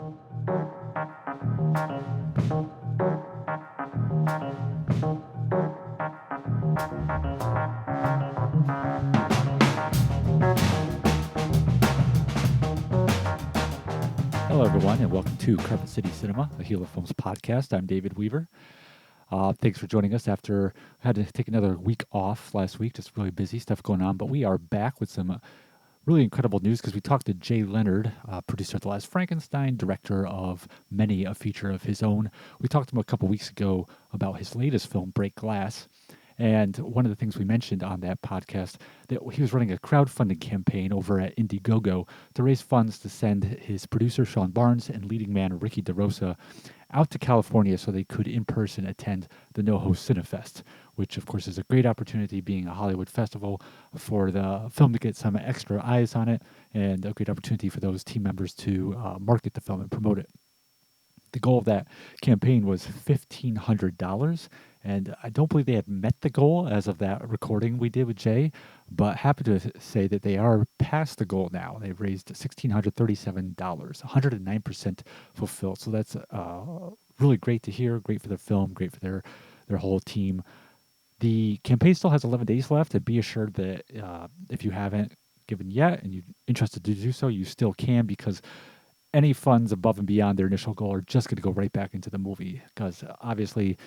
Hello, everyone, and welcome to Carpet City Cinema, a Gila Films podcast. I'm David Weaver. Thanks for joining us after I had to take another week off last week, just really busy stuff going on. But we are back with some really incredible news because we talked to Jay Leonard, producer of The Last Frankenstein, director of many a feature of his own. We talked to him a couple weeks ago about his latest film, Break Glass. And one of the things we mentioned on that podcast, that he was running a crowdfunding campaign over at Indiegogo to raise funds to send his producer, Sean Barnes, and leading man, Ricky DeRosa, out to California so they could in person attend the NoHo Cinefest, which of course is a great opportunity, being a Hollywood festival, for the film to get some extra eyes on it, and a great opportunity for those team members to market the film and promote it. The goal of that campaign was $1,500, and I don't believe they had met the goal as of that recording we did with Jay, but happy to say that they are past the goal now. They've raised $1,637, 109% fulfilled. So that's really great to hear, great for their film, great for their whole team. The campaign still has 11 days left, and be assured that if you haven't given yet and you're interested to do so, you still can, because any funds above and beyond their initial goal are just going to go right back into the movie, because obviously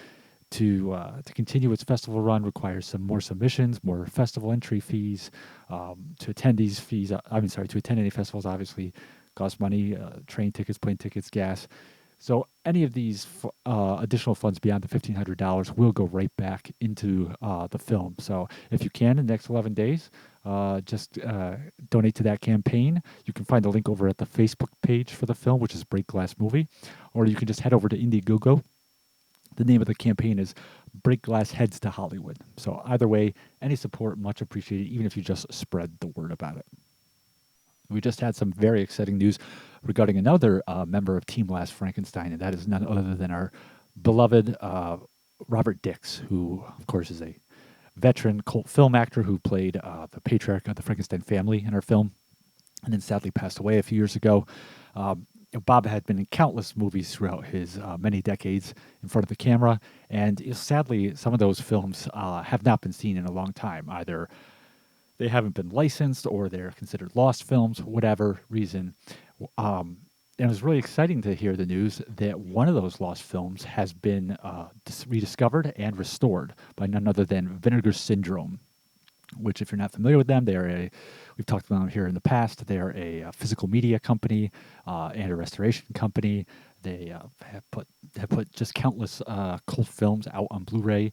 to continue its festival run requires some more submissions, more festival entry fees. To attend these fees, to attend any festivals obviously costs money, train tickets, plane tickets, gas. So any of these additional funds beyond the $1,500 will go right back into the film. So if you can in the next 11 days, just donate to that campaign. You can find the link over at the Facebook page for the film, which is Break Glass Movie, or you can just head over to Indiegogo. The name of the campaign is Break Glass Heads to Hollywood. So either way, any support, much appreciated, even if you just spread the word about it. We just had some very exciting news regarding another member of Team Last Frankenstein, and that is none other than our beloved Robert Dix, who, of course, is a veteran cult film actor who played the patriarch of the Frankenstein family in our film, and then sadly passed away a few years ago. Bob had been in countless movies throughout his many decades in front of the camera, and sadly, some of those films have not been seen in a long time. Either they haven't been licensed or they're considered lost films, whatever reason. And it was really exciting to hear the news that one of those lost films has been rediscovered and restored by none other than Vinegar Syndrome, which, if you're not familiar with them, we've talked about them here in the past. They're a physical media company and a restoration company. They have put just countless cult films out on Blu-ray,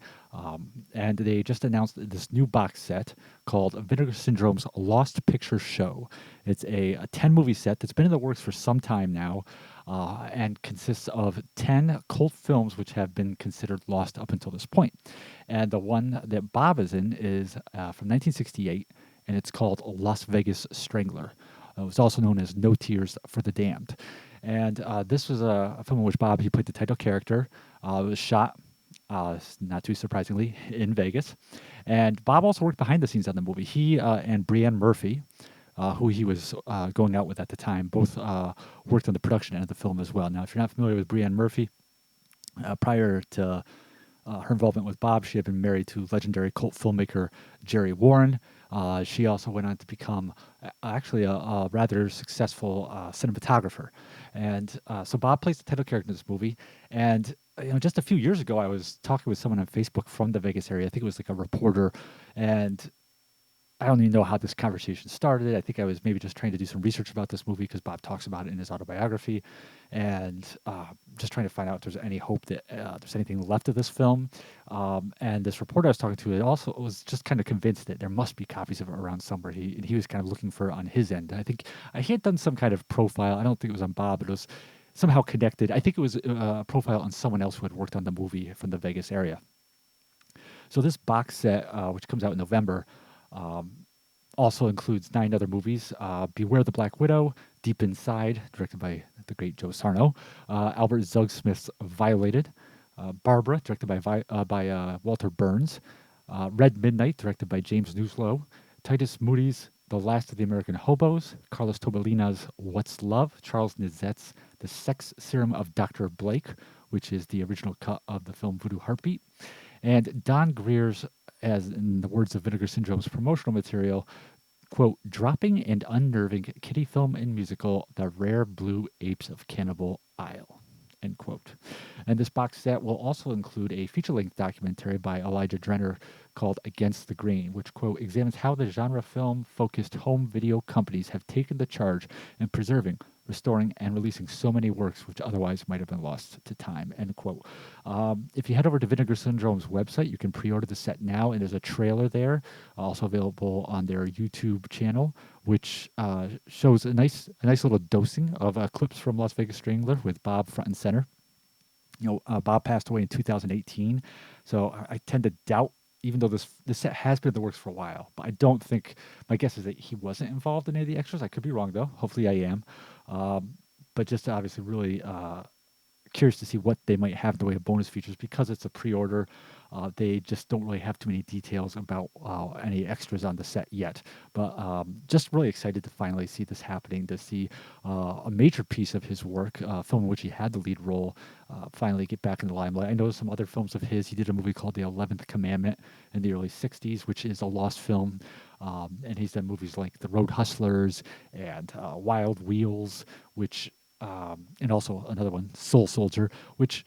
and they just announced this new box set called Vinegar Syndrome's Lost Picture Show. It's a 10-movie set that's been in the works for some time now, and consists of 10 cult films which have been considered lost up until this point. And the one that Bob is in is from 1968, and it's called Las Vegas Strangler. It was also known as No Tears for the Damned. And this was a film in which Bob, he played the title character. It was shot, not too surprisingly, in Vegas. And Bob also worked behind the scenes on the movie. He and Brienne Murphy, who he was going out with at the time, both worked on the production end of the film as well. Now, if you're not familiar with Brienne Murphy, prior to her involvement with Bob, she had been married to legendary cult filmmaker Jerry Warren. She also went on to become actually a rather successful cinematographer. And so Bob plays the title character in this movie. And just a few years ago, I was talking with someone on Facebook from the Vegas area. I think it was like a reporter. And I don't even know how this conversation started. I think I was maybe just trying to do some research about this movie because Bob talks about it in his autobiography, and just trying to find out if there's any hope that there's anything left of this film. And this reporter I was talking to also was just kind of convinced that there must be copies of it around somewhere. He was kind of looking for it on his end. I think he had done some kind of profile. I don't think it was on Bob, but it was somehow connected. I think it was a profile on someone else who had worked on the movie from the Vegas area. So this box set, which comes out in November, also includes 9 other movies: Beware the Black Widow, Deep Inside, directed by the great Joe Sarno, Albert Zugsmith's Violated, Barbara, directed by Walter Burns, Red Midnight, directed by James Newslow, Titus Moody's The Last of the American Hobos, Carlos Tobalina's What's Love, Charles Nizet's The Sex Serum of Dr. Blake, which is the original cut of the film Voodoo Heartbeat, and Don Greer's, as in the words of Vinegar Syndrome's promotional material, quote, dropping and unnerving kiddie film and musical, The Rare Blue Apes of Cannibal Isle, end quote. And this box set will also include a feature-length documentary by Elijah Drenner called Against the Grain, which, quote, examines how the genre film-focused home video companies have taken the charge in preserving, restoring, and releasing so many works which otherwise might have been lost to time, end quote. If you head over to Vinegar Syndrome's website, you can pre-order the set now, and there's a trailer there, also available on their YouTube channel, which shows a nice little dosing of clips from Las Vegas Strangler with Bob front and center. Bob passed away in 2018, so I tend to doubt, even though this set has been in the works for a while, but I don't think, my guess is that he wasn't involved in any of the extras. I could be wrong, though. Hopefully I am. But just obviously really curious to see what they might have in the way of bonus features. Because it's a pre-order, they just don't really have too many details about any extras on the set yet. But just really excited to finally see this happening, to see a major piece of his work, film in which he had the lead role, finally get back in the limelight. I know some other films of his. He did a movie called The 11th Commandment in the early 60s, which is a lost film. And he's done movies like The Road Hustlers and Wild Wheels, which and also another one, Soul Soldier, which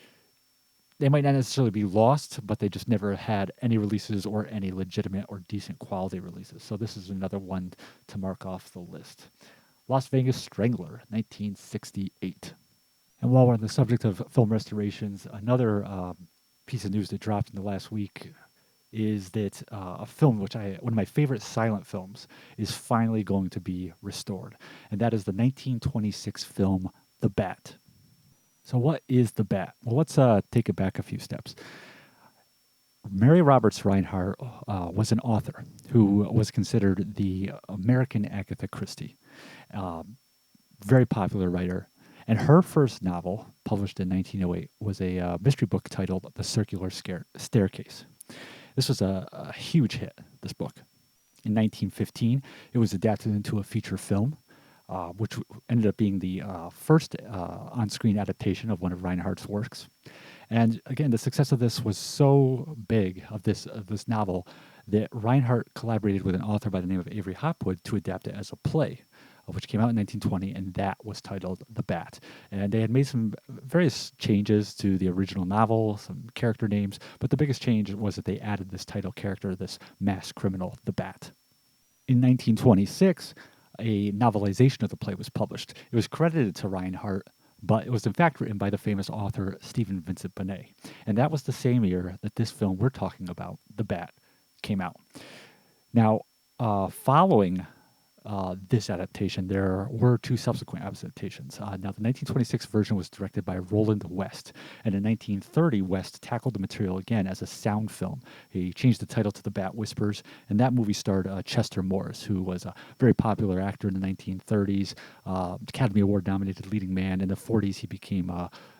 they might not necessarily be lost, but they just never had any releases or any legitimate or decent quality releases. So this is another one to mark off the list. Las Vegas Strangler, 1968. And while we're on the subject of film restorations, another piece of news that dropped in the last week is that a film one of my favorite silent films is finally going to be restored. And that is the 1926 film The Bat. So what is The Bat? Well, let's take it back a few steps. Mary Roberts Reinhardt was an author who was considered the American Agatha Christie. Very popular writer. And her first novel, published in 1908, was a mystery book titled The Circular Staircase. This was a huge hit, this book. In 1915, it was adapted into a feature film, which ended up being the first on-screen adaptation of one of Reinhardt's works. And again, the success of this was so big, of this novel, that Reinhardt collaborated with an author by the name of Avery Hopwood to adapt it as a play, which came out in 1920, and that was titled The Bat. And they had made some various changes to the original novel, some character names, but the biggest change was that they added this title character, this masked criminal, The Bat. In 1926, a novelization of the play was published. It was credited to Reinhardt, but it was in fact written by the famous author Stephen Vincent Benet. And that was the same year that this film we're talking about, The Bat, came out. Now, following this adaptation, there were two subsequent adaptations. Now, the 1926 version was directed by Roland West, and in 1930, West tackled the material again as a sound film. He changed the title to The Bat Whispers, and that movie starred Chester Morris, who was a very popular actor in the 1930s, Academy Award-nominated leading man. In the 40s, he became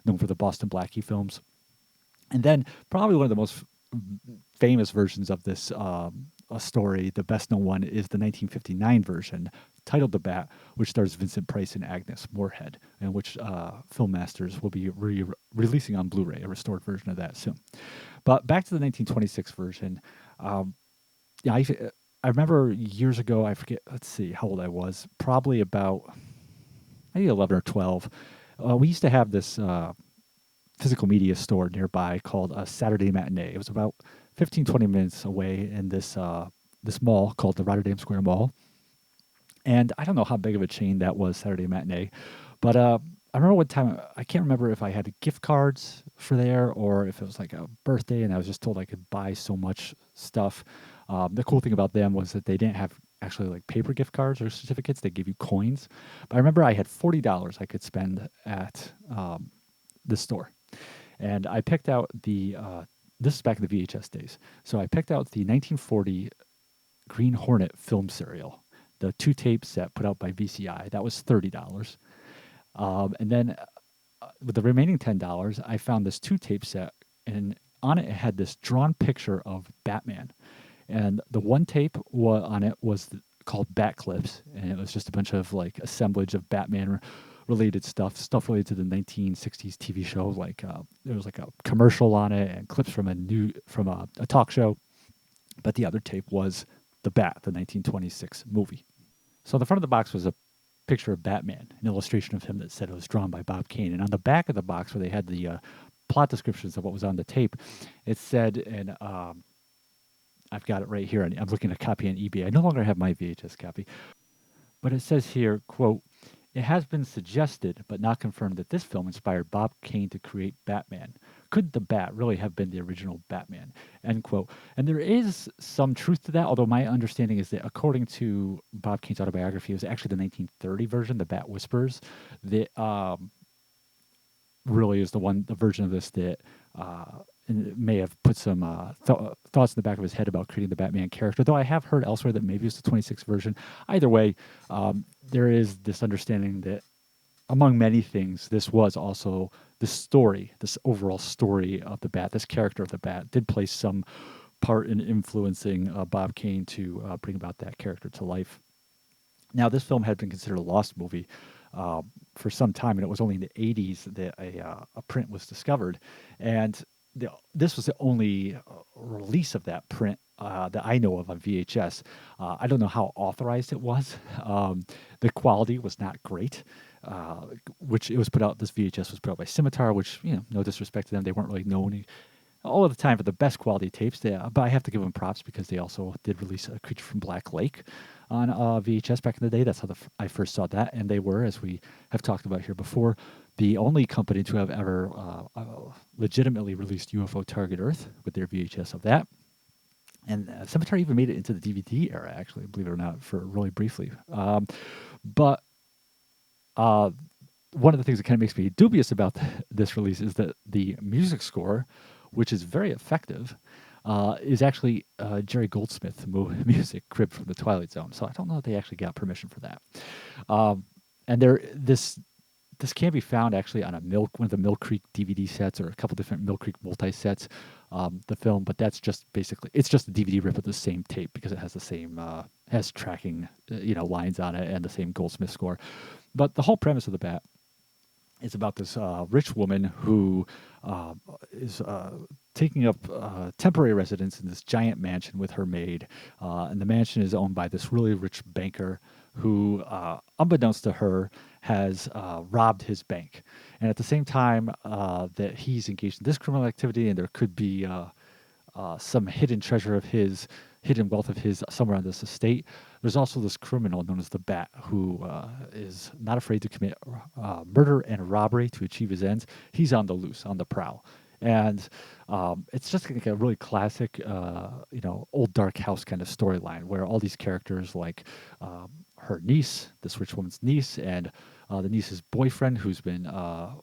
known for the Boston Blackie films. And then, probably one of the most famous versions of this a story, the best known one, is the 1959 version titled The Bat, which stars Vincent Price and Agnes Moorehead, and which Film Masters will be releasing on Blu-ray, a restored version of that soon. But back to the 1926 version, I remember years ago, I forget, let's see how old I was, probably about maybe 11 or 12. We used to have this physical media store nearby called Saturday Matinee. It was about 15, 20 minutes away in this mall called the Rotterdam Square Mall. And I don't know how big of a chain that was, Saturday Matinee. But I remember one time, I can't remember if I had gift cards for there or if it was like a birthday and I was just told I could buy so much stuff. The cool thing about them was that they didn't have actually like paper gift cards or certificates. They give you coins. But I remember I had $40 I could spend at the store. And I picked out this is back in the VHS days. So I picked out the 1940 Green Hornet film serial, the 2-tape set put out by VCI. That was $30. And then with the remaining $10, I found this 2-tape set, and on it had this drawn picture of Batman. And the one tape on it was called Bat Clips, and it was just a bunch of like assemblage of Batman related stuff related to the 1960s TV show. Like there was like a commercial on it and clips from a talk show. But the other tape was The Bat, the 1926 movie. So on the front of the box was a picture of Batman, an illustration of him that said it was drawn by Bob Kane. And on the back of the box, where they had the plot descriptions of what was on the tape, it said, and I've got it right here. I'm looking at a copy on eBay. I no longer have my VHS copy. But it says here, quote, "It has been suggested, but not confirmed, that this film inspired Bob Kane to create Batman. Could the Bat really have been the original Batman?" End quote. And there is some truth to that, although my understanding is that according to Bob Kane's autobiography, it was actually the 1930 version, The Bat Whispers, that really is the version of this that may have put some thoughts in the back of his head about creating the Batman character, though I have heard elsewhere that maybe it's the 26th version. Either way, there is this understanding that, among many things, this was also the story, this overall story of the Bat, this character of the Bat, did play some part in influencing Bob Kane to bring about that character to life. Now, this film had been considered a lost movie for some time, and it was only in the 80s that a print was discovered. And this was the only release of that print that I know of on VHS. I don't know how authorized it was. The quality was not great, which it was put out, this VHS was put out by Scimitar, which, no disrespect to them, they weren't really known all of the time for the best quality tapes. But I have to give them props because they also did release A Creature from Black Lake on VHS back in the day. That's how I first saw that. And they were, as we have talked about here before, the only company to have ever legitimately released UFO Target Earth with their VHS of that. And Scimitar even made it into the DVD era, actually, believe it or not, for really briefly. But one of the things that kind of makes me dubious about this release is that the music score, which is very effective, is actually Jerry Goldsmith music cribbed from the Twilight Zone. So I don't know if they actually got permission for that. And this can be found actually on one of the Mill Creek DVD sets, or a couple different Mill Creek multi-sets, the film, but that's just basically, it's just a DVD rip of the same tape because it has the same, has tracking, lines on it and the same Goldsmith score. But the whole premise of The Bat is about this rich woman who is taking up temporary residence in this giant mansion with her maid. And the mansion is owned by this really rich banker who, unbeknownst to her, has robbed his bank. And at the same time that he's engaged in this criminal activity, and there could be some hidden treasure of his, hidden wealth of his somewhere on this estate, there's also this criminal known as the Bat who is not afraid to commit murder and robbery to achieve his ends. He's on the loose, on the prowl. And it's just like a really classic, old dark house kind of storyline where all these characters, like her niece, this rich woman's niece, and the niece's boyfriend, who's been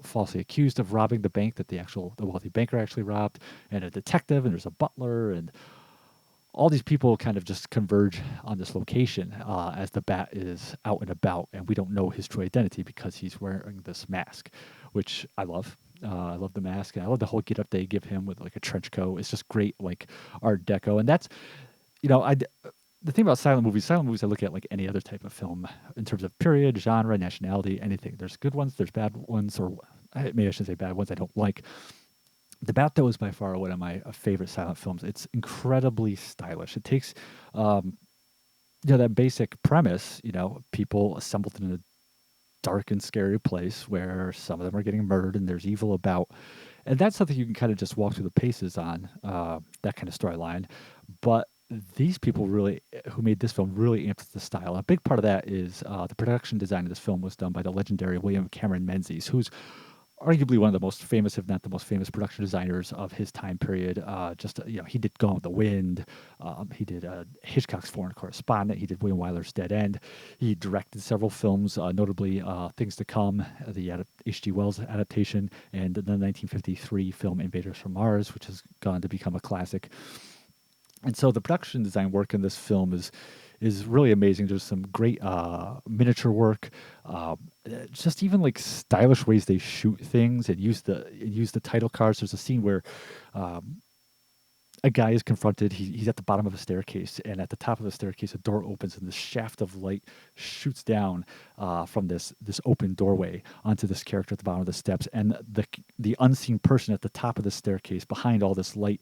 falsely accused of robbing the bank that the wealthy banker actually robbed, and a detective, and there's a butler, and all these people kind of just converge on this location as the Bat is out and about, and we don't know his true identity because he's wearing this mask, which I love. I love the mask, and I love the whole get-up they give him with like a trench coat. It's just great, like Art Deco, and that's, the thing about silent movies I look at like any other type of film in terms of period, genre, nationality, anything. There's good ones, there's bad ones, or maybe I shouldn't say bad ones I don't like. The Bat, though, is by far one of my favorite silent films. It's incredibly stylish. It takes, that basic premise, people assembled in a dark and scary place where some of them are getting murdered and there's evil about. And that's something you can kind of just walk through the paces on, that kind of storyline. But these people who made this film really amped the style. A big part of that is the production design of this film was done by the legendary William Cameron Menzies, who's arguably one of the most famous, if not the most famous, production designers of his time period. He did Gone with the Wind. He did Hitchcock's Foreign Correspondent. He did William Wyler's Dead End. He directed several films, notably Things to Come, the H.G. Wells adaptation, and the 1953 film Invaders from Mars, which has gone to become a classic. And so the production design work in this film is really amazing. There's some great miniature work, just even like stylish ways they shoot things and use the title cards. There's a scene where a guy is confronted. He's at the bottom of a staircase, and at the top of the staircase, a door opens, and this shaft of light shoots down from this open doorway onto this character at the bottom of the steps. And the unseen person at the top of the staircase, behind all this light,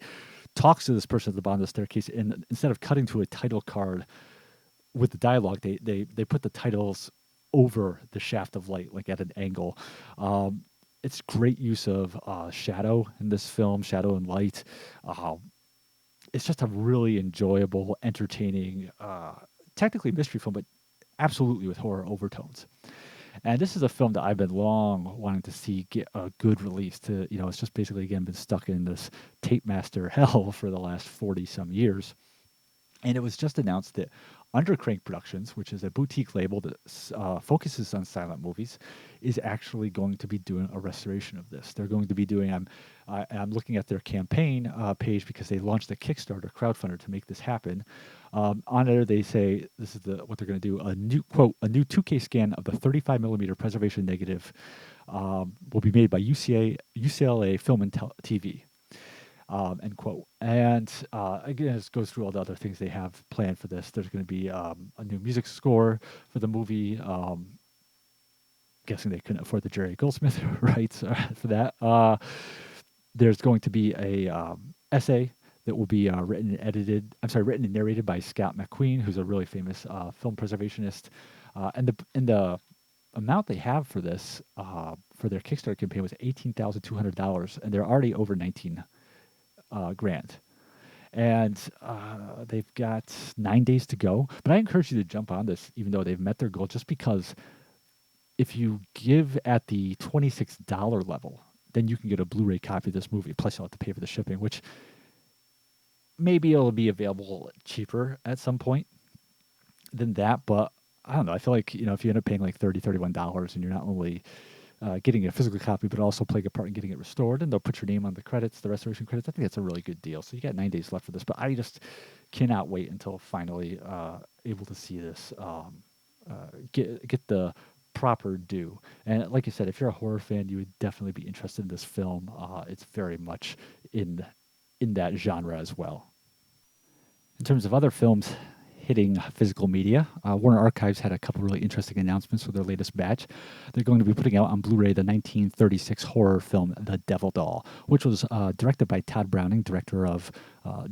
talks to this person at the bottom of the staircase. And instead of cutting to a title card with the dialogue, they put the titles over the shaft of light, like at an angle. It's great use of shadow in this film, shadow and light. It's just a really enjoyable, entertaining, technically mystery film, but absolutely with horror overtones. And this is a film that I've been long wanting to see get a good release. It's just basically, again, been stuck in this tape master hell for the last 40 some years. And it was just announced that Undercrank Productions, which is a boutique label that focuses on silent movies, is actually going to be doing a restoration of this. They're going to be doing. I'm looking at their campaign page because they launched a Kickstarter crowdfunder to make this happen. On there, they say this is what they're going to do: a new 2K scan of the 35 millimeter preservation negative will be made by UCLA Film and TV. End quote. And again, it goes through all the other things they have planned for this. There's going to be a new music score for the movie. Guessing they couldn't afford the Jerry Goldsmith rights for that. There's going to be a essay that will be written and narrated by Scott McQueen, who's a really famous film preservationist. And the amount they have for this for their Kickstarter campaign was $18,200, and they're already over 19 grand. And they've got 9 days to go. But I encourage you to jump on this, even though they've met their goal, just because if you give at the $26 level, then you can get a Blu-ray copy of this movie. Plus, you'll have to pay for the shipping, which maybe it'll be available cheaper at some point than that. But I don't know. I feel like, if you end up paying like $30, $31 and you're not only getting a physical copy, but also playing a part in getting it restored, and they'll put your name on the credits, the restoration credits. I think that's a really good deal. So you got 9 days left for this, but I just cannot wait until finally able to see this get the proper due. And like you said, if you're a horror fan, you would definitely be interested in this film. It's very much in that genre as well. In terms of other films hitting physical media, Warner Archives had a couple really interesting announcements for their latest batch. They're going to be putting out on Blu-ray the 1936 horror film The Devil Doll, which was directed by Todd Browning, director of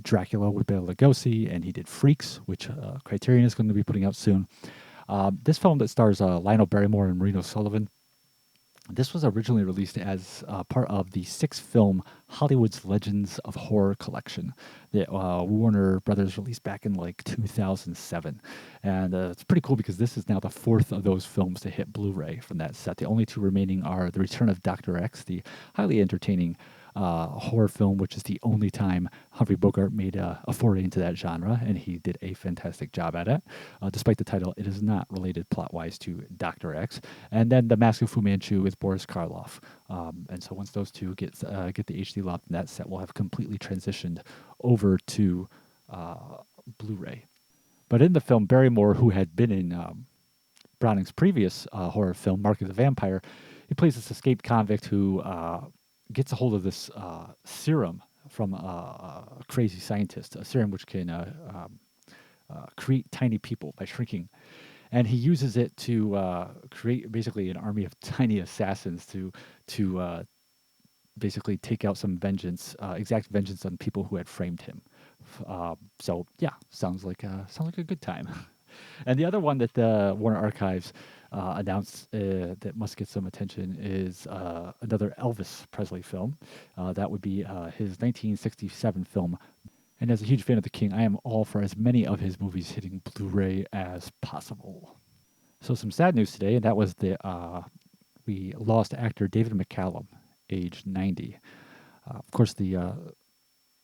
Dracula with Bela Lugosi, and he did Freaks, which Criterion is going to be putting out soon. This film that stars Lionel Barrymore and Marino Sullivan, this was originally released as part of the 6-film Hollywood's Legends of Horror collection that Warner Brothers released back in like 2007. And it's pretty cool because this is now the 4th of those films to hit Blu-ray from that set. The only 2 remaining are The Return of Dr. X, the highly entertaining horror film, which is the only time Humphrey Bogart made a foray into that genre, and he did a fantastic job at it. Despite the title, it is not related plot-wise to Dr. X. And then The Mask of Fu Manchu with Boris Karloff. And so once those two get the HD lock, that set will have completely transitioned over to Blu-ray. But in the film, Barrymore, who had been in Browning's previous horror film, Mark of the Vampire, he plays this escaped convict who gets a hold of this serum from a crazy scientist, a serum which can create tiny people by shrinking. And he uses it to create basically an army of tiny assassins to basically take out some vengeance, exact vengeance on people who had framed him. So yeah, sounds like a good time. And the other one that the Warner Archives announced that must get some attention is another Elvis Presley film. That would be his 1967 film. And as a huge fan of the King, I am all for as many of his movies hitting Blu-ray as possible. So some sad news today, and that was we lost actor David McCallum, age 90. Of course, the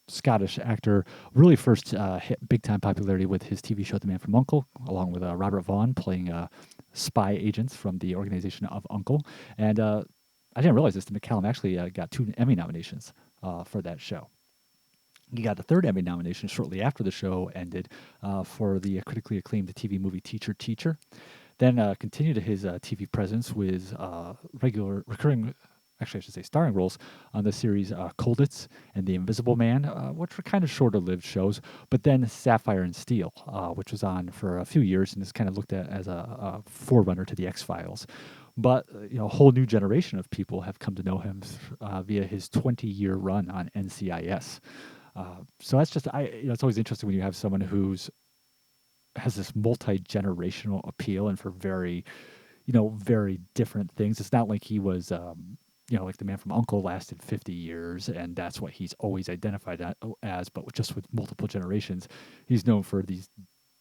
Scottish actor really first hit big-time popularity with his TV show The Man from U.N.C.L.E., along with Robert Vaughn playing spy agents from the organization of U.N.C.L.E. And I didn't realize this, that McCallum actually got 2 Emmy nominations for that show. He got a 3rd Emmy nomination shortly after the show ended for the critically acclaimed TV movie Teacher. Then continued his TV presence with recurring actually I should say starring roles on the series Colditz and The Invisible Man, which were kind of shorter-lived shows. But then Sapphire and Steel, which was on for a few years and is kind of looked at as a forerunner to the X-Files. But a whole new generation of people have come to know him via his 20-year run on NCIS. So that's just it's always interesting when you have someone who's has this multi-generational appeal and for very very different things. It's not like he was like the Man from U.N.C.L.E. lasted 50 years and that's what he's always identified as, but just with multiple generations, he's known for these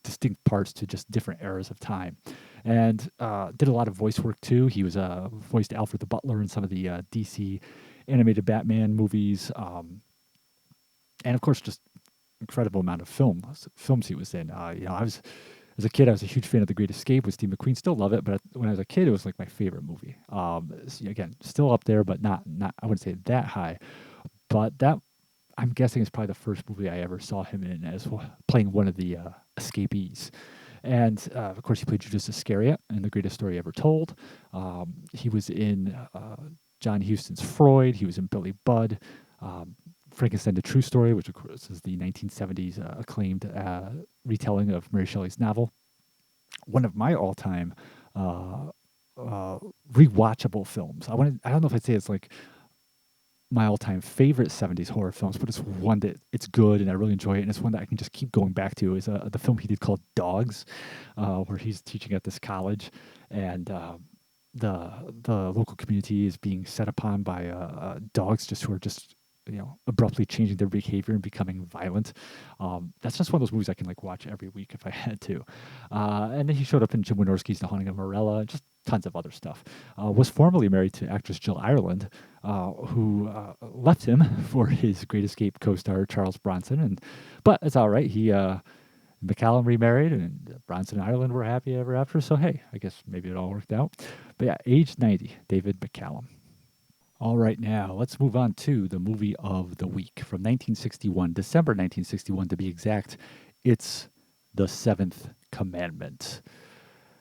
distinct parts to just different eras of time. And did a lot of voice work too. He was voiced Alfred the Butler in some of the DC animated Batman movies. And of course, just incredible amount of films he was in. As a kid, I was a huge fan of The Great Escape with Steve McQueen. Still love it, but when I was a kid, it was like my favorite movie. Again, still up there, but not I wouldn't say that high. But that, I'm guessing, is probably the first movie I ever saw him in as playing one of the escapees. And of course, he played Judas Iscariot in The Greatest Story Ever Told. He was in John Huston's Freud. He was in Billy Budd. Frankenstein: The True Story, which of course is the 1970s acclaimed retelling of Mary Shelley's novel. One of my all-time rewatchable films. I don't know if I'd say it's like my all-time favorite 70s horror films, but it's one that it's good and I really enjoy it, and it's one that I can just keep going back to. Is the film he did called Dogs, where he's teaching at this college, and the local community is being set upon by dogs who are just abruptly changing their behavior and becoming violent. That's just one of those movies I can watch every week if I had to. And then he showed up in Jim Wynorski's The Haunting of Morella, just tons of other stuff. Was formerly married to actress Jill Ireland, who left him for his Great Escape co-star Charles Bronson, but it's all right. He McCallum remarried, and Bronson and Ireland were happy ever after. So hey, I guess maybe it all worked out. But yeah, age 90, David McCallum. All right, now let's move on to the movie of the week from 1961, December 1961 to be exact. It's The Seventh Commandment.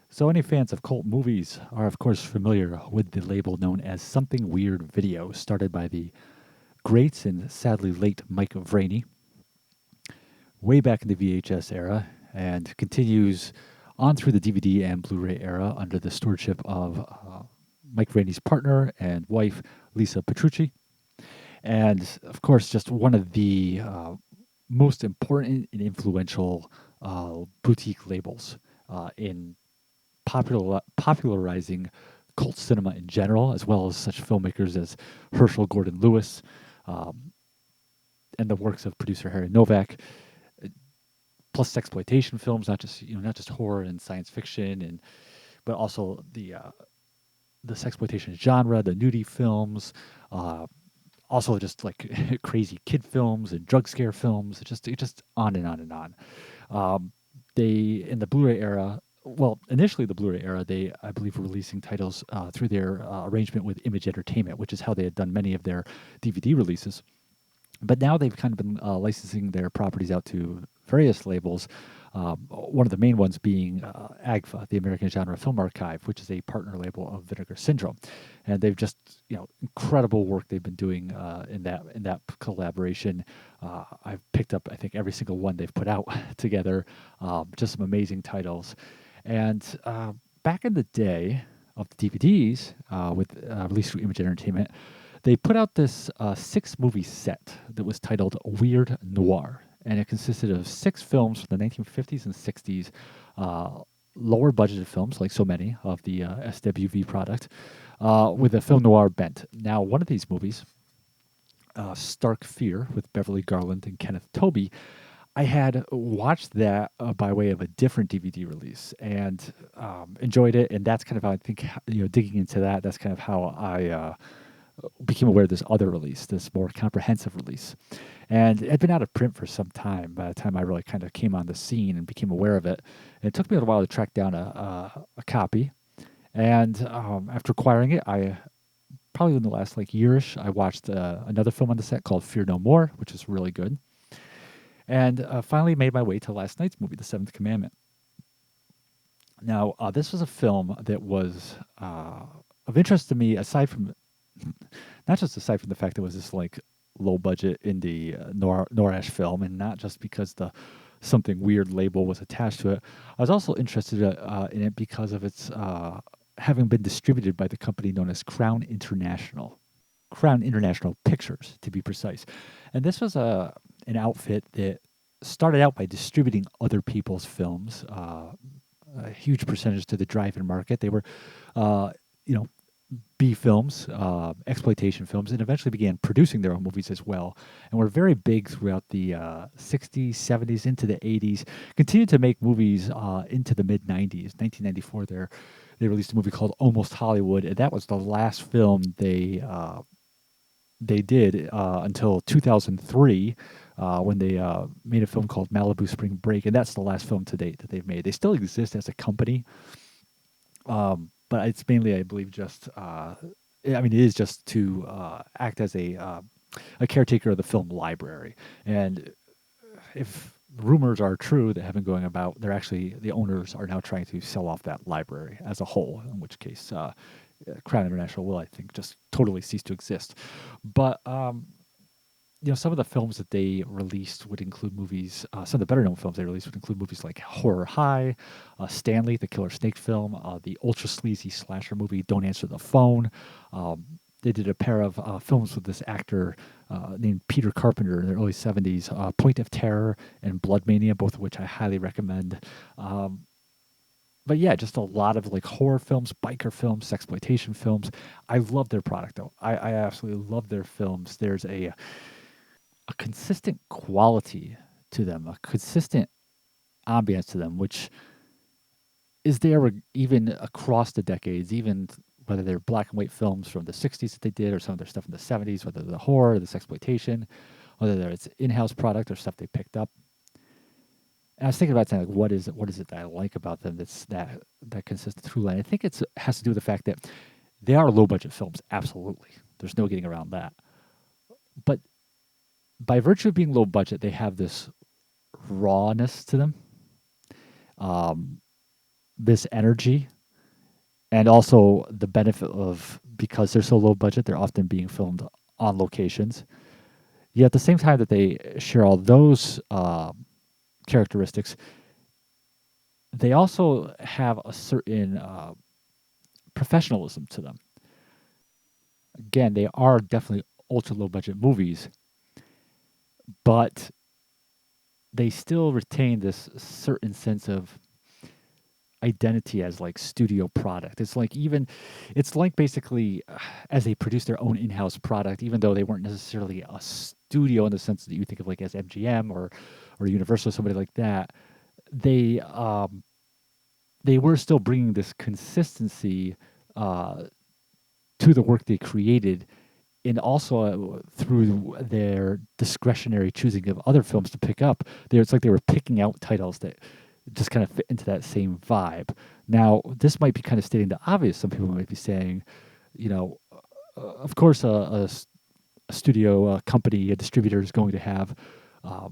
So any fans of cult movies are, of course, familiar with the label known as Something Weird Video, started by the great and sadly late Mike Vraney, way back in the VHS era, and continues on through the DVD and Blu-ray era under the stewardship of Mike Vraney's partner and wife, Lisa Petrucci. And, of course, just one of the most important and influential boutique labels in popularizing cult cinema in general, as well as such filmmakers as Herschel Gordon Lewis and the works of producer Harry Novak, plus sexploitation films, not just horror and science fiction, but also the sexploitation genre, the nudie films, also just crazy kid films and drug scare films. It just on and on and on. They, in the Blu-ray era, initially the Blu-ray era, they, I believe, were releasing titles through their arrangement with Image Entertainment, which is how they had done many of their DVD releases. But now they've kind of been licensing their properties out to various labels. One of the main ones being AGFA, the American Genre Film Archive, which is a partner label of Vinegar Syndrome, and they've just incredible work they've been doing in that collaboration. I've picked up, I think, every single one they've put out together. Just some amazing titles, and back in the day of the DVDs, with released through Image Entertainment, they put out this 6-movie set that was titled Weird Noir. And it consisted of 6 films from the 1950s and 60s, lower budgeted films, like so many of the SWV product, with a film noir bent. Now, one of these movies, Stark Fear, with Beverly Garland and Kenneth Tobey, I had watched that by way of a different DVD release and enjoyed it. And that's kind of how I think, digging into that, that's kind of how I became aware of this other release, this more comprehensive release. And it had been out of print for some time by the time I really kind of came on the scene and became aware of it. And it took me a while to track down a copy. And after acquiring it, I probably in the last yearish, I watched another film on the set called Fear No More, which is really good. And finally made my way to last night's movie, The Seventh Commandment. Now, this was a film that was of interest to me, aside from not just aside from the fact that it was this like low budget indie noirish film, and not just because the something weird label was attached to it. I was also interested in it because of its having been distributed by the company known as Crown International Pictures, to be precise. And this was an outfit that started out by distributing other people's films, a huge percentage to the drive-in market. They were, you know, B films, exploitation films, and eventually began producing their own movies as well. And were very big throughout the 60s, 70s, into the 80s. Continued to make movies into the mid 90s. 1994, they released a movie called Almost Hollywood, and that was the last film they did until 2003, when they made a film called Malibu Spring Break, and that's the last film to date that they've made. They still exist as a company, but it's mainly, I believe, just it is just to act as a caretaker of the film library. And if rumors are true that have been going about, they're actually, the owners are now trying to sell off that library as a whole, in which case Crown International will, I think, just totally cease to exist. But some of the films that they released would include movies. Some of the better known films they released would include movies like Horror High, Stanley, the Killer Snake film, the ultra sleazy slasher movie Don't Answer the Phone. They did a pair of films with this actor named Peter Carpenter in the early 70s, Point of Terror and Blood Mania, both of which I highly recommend. But yeah, just a lot of like horror films, biker films, sexploitation films. I love their product though. I absolutely love their films. There's a consistent quality to them, a consistent ambience to them, which is there even across the decades, even whether they're black and white films from the 60s that they did, or some of their stuff in the 70s, whether the horror, the sexploitation, whether it's in-house product or stuff they picked up. And I was thinking about saying, like, what is it that I like about them that's that consistent through line? I think it has to do with the fact that they are low budget films. Absolutely, there's no getting around that. But by virtue of being low budget, they have this rawness to them, this energy, and also the benefit of, because they're so low budget, they're often being filmed on locations. Yet at the same time that they share all those characteristics, they also have a certain professionalism to them. Again, they are definitely ultra low budget movies, but they still retain this certain sense of identity as like studio product. It's like basically as they produce their own in-house product, even though they weren't necessarily a studio in the sense that you think of like as MGM or Universal, somebody like that. They were still bringing this consistency to the work they created, and also through their discretionary choosing of other films to pick up. It's like they were picking out titles that just kind of fit into that same vibe. Now, this might be kind of stating the obvious. Some people might be saying, of course, a studio, a company, a distributor is going to have, a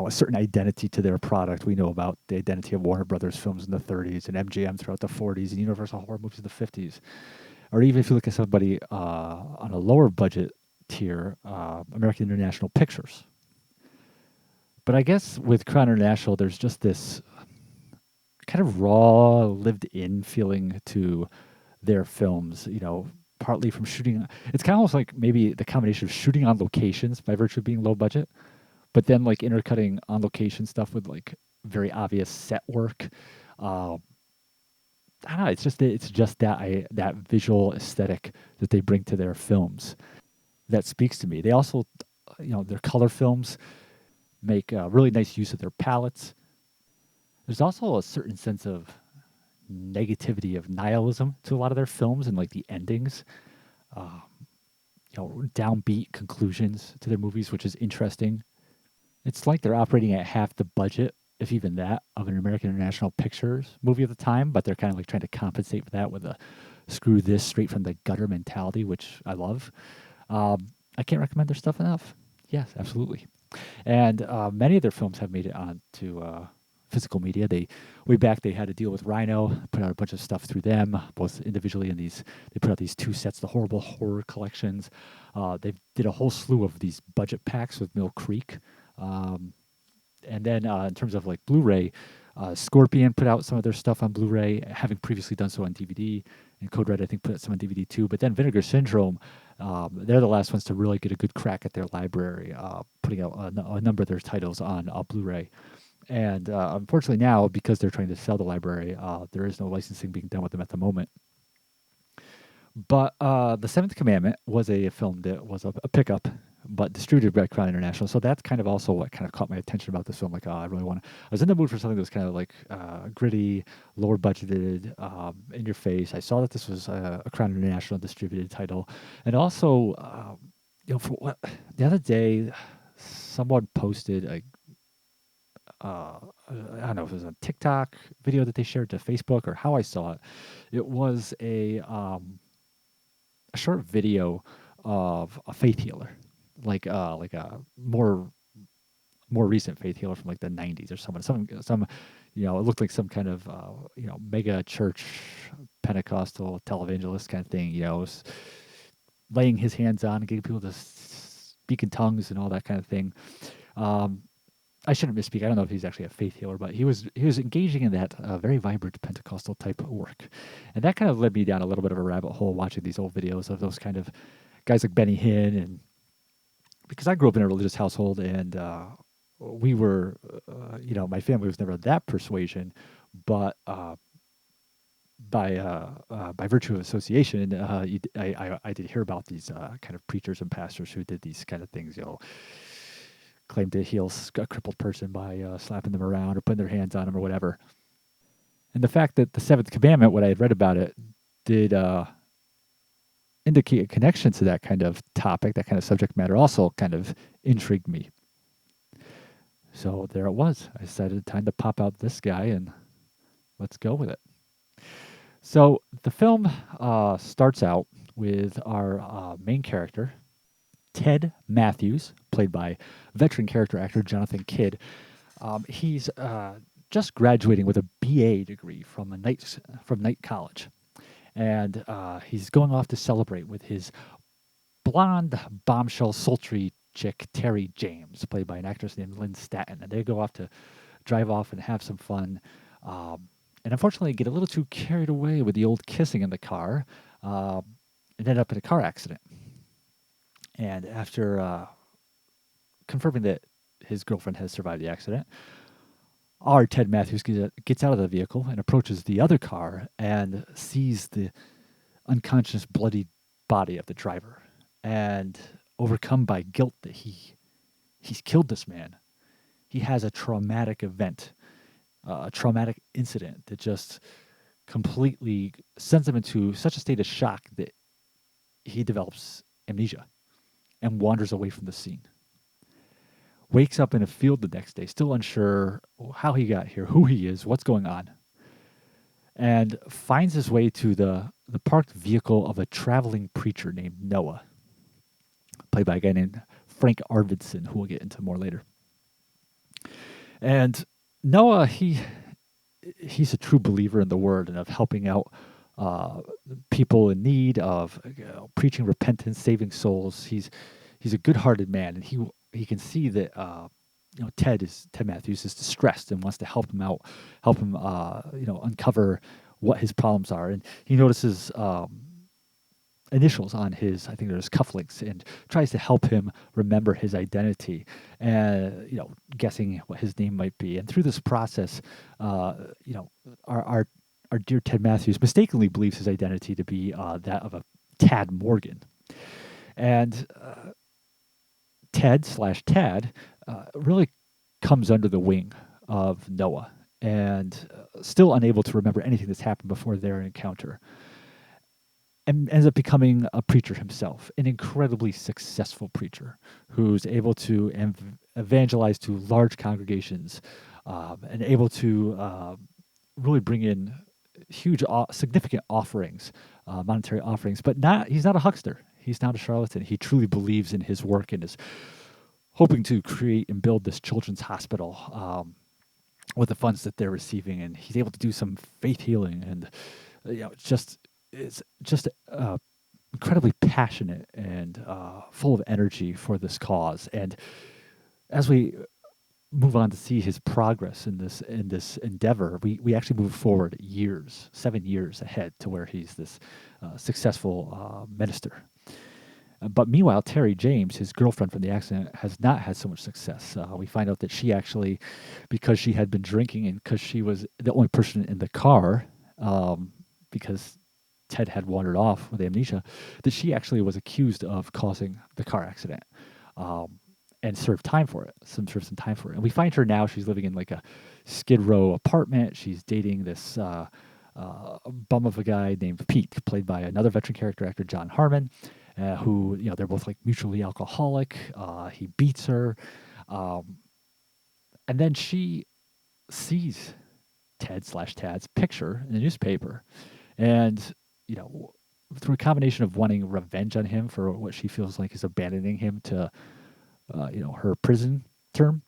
certain identity to their product. We know about the identity of Warner Brothers films in the 30s and MGM throughout the 40s and Universal horror movies in the 50s. Or even if you look at somebody on a lower budget tier, American International Pictures. But I guess with Crown International, there's just this kind of raw, lived-in feeling to their films, partly from shooting. It's kind of almost like maybe the combination of shooting on locations by virtue of being low budget, but then like intercutting on location stuff with like very obvious set work. I don't know. It's just that visual aesthetic that they bring to their films that speaks to me. They also, their color films make really nice use of their palettes. There's also a certain sense of negativity, of nihilism to a lot of their films, and like the endings, downbeat conclusions to their movies, which is interesting. It's like they're operating at half the budget, if even that, of an American International Pictures movie at the time, but they're kind of like trying to compensate for that with a screw this straight from the gutter mentality, which I love. I can't recommend their stuff enough. Yes, absolutely. And many of their films have made it on to physical media. Way back they had to deal with Rhino, put out a bunch of stuff through them, both individually and they put out these 2 sets, the Horrible Horror collections. They did a whole slew of these budget packs with Mill Creek. And then in terms of like Blu-ray, Scorpion put out some of their stuff on Blu-ray, having previously done so on DVD. And Code Red, I think, put out some on DVD too. But then Vinegar Syndrome, they're the last ones to really get a good crack at their library, putting out a number of their titles on Blu-ray. And unfortunately now, because they're trying to sell the library, there is no licensing being done with them at the moment. But The Seventh Commandment was a film that was a pickup, but distributed by Crown International. So that's kind of also what kind of caught my attention about this film. Like, I really want to. I was in the mood for something that was kind of like gritty, lower budgeted, in your face. I saw that this was a Crown International distributed title, and also, the other day, someone posted I don't know if it was a TikTok video that they shared to Facebook or how I saw it. It was a short video of a faith healer, like a more recent faith healer from like the 90s or some it looked like some kind of mega church Pentecostal televangelist kind of thing, laying his hands on and getting people to speak in tongues and all that kind of thing. I shouldn't misspeak. I don't know if he's actually a faith healer, but he was engaging in that very vibrant Pentecostal type of work, and that kind of led me down a little bit of a rabbit hole watching these old videos of those kind of guys like Benny Hinn, and because I grew up in a religious household, and we were, my family was never that persuasion, but by virtue of association, I did hear about these kind of preachers and pastors who did these kind of things, claimed to heal a crippled person by slapping them around or putting their hands on them or whatever. And the fact that the Seventh Commandment, what I had read about it, did indicate a connection to that kind of topic, that kind of subject matter, also kind of intrigued me. So there it was. I decided time to pop out this guy and let's go with it. So the film starts out with our main character, Ted Matthews, played by veteran character actor Jonathan Kidd. He's just graduating with a BA degree from Knight College, and he's going off to celebrate with his blonde, bombshell, sultry chick Terry James, played by an actress named Lynn Statton, and they go off to drive off and have some fun. And unfortunately, get a little too carried away with the old kissing in the car, and end up in a car accident. And after confirming that his girlfriend has survived the accident, our Ted Matthews gets out of the vehicle and approaches the other car and sees the unconscious, bloody body of the driver. And overcome by guilt that he's killed this man, he has a traumatic event, a traumatic incident that just completely sends him into such a state of shock that he develops amnesia and wanders away from the scene. Wakes up in a field the next day, still unsure how he got here, who he is, what's going on, and finds his way to the parked vehicle of a traveling preacher named Noah, played by a guy named Frank Arvidsson, who we'll get into more later. And Noah, he's a true believer in the word and of helping out people in need, of preaching repentance, saving souls. He's a good-hearted man, and he can see that Ted Matthews is distressed and wants to help him out, help him uncover what his problems are. And he notices initials on his, I think there's cufflinks, and tries to help him remember his identity, and guessing what his name might be. And through this process, our dear Ted Matthews mistakenly believes his identity to be that of a Tad Morgan, and Tad really comes under the wing of Noah, and still unable to remember anything that's happened before their encounter, and ends up becoming a preacher himself, an incredibly successful preacher who's able to evangelize to large congregations, and able to really bring in huge, significant offerings, monetary offerings. But he's not a huckster. He's not a charlatan. He truly believes in his work and is hoping to create and build this children's hospital with the funds that they're receiving, and he's able to do some faith healing, and it's just incredibly passionate and full of energy for this cause. And as we move on to see his progress in this endeavor, we actually move forward years, 7 years ahead to where he's this successful minister. But meanwhile, Terry James, his girlfriend from the accident, has not had so much success. We find out that she actually, because she had been drinking and because she was the only person in the car, because Ted had wandered off with amnesia, that she actually was accused of causing the car accident, and served time for it. Served some time for it. And we find her now. She's living in like a Skid Row apartment. She's dating this bum of a guy named Pete, played by another veteran character actor, John Harmon. Who, they're both like mutually alcoholic. He beats her. And then she sees Ted/Tad's picture in the newspaper. And, through a combination of wanting revenge on him for what she feels like is abandoning him to, her prison term,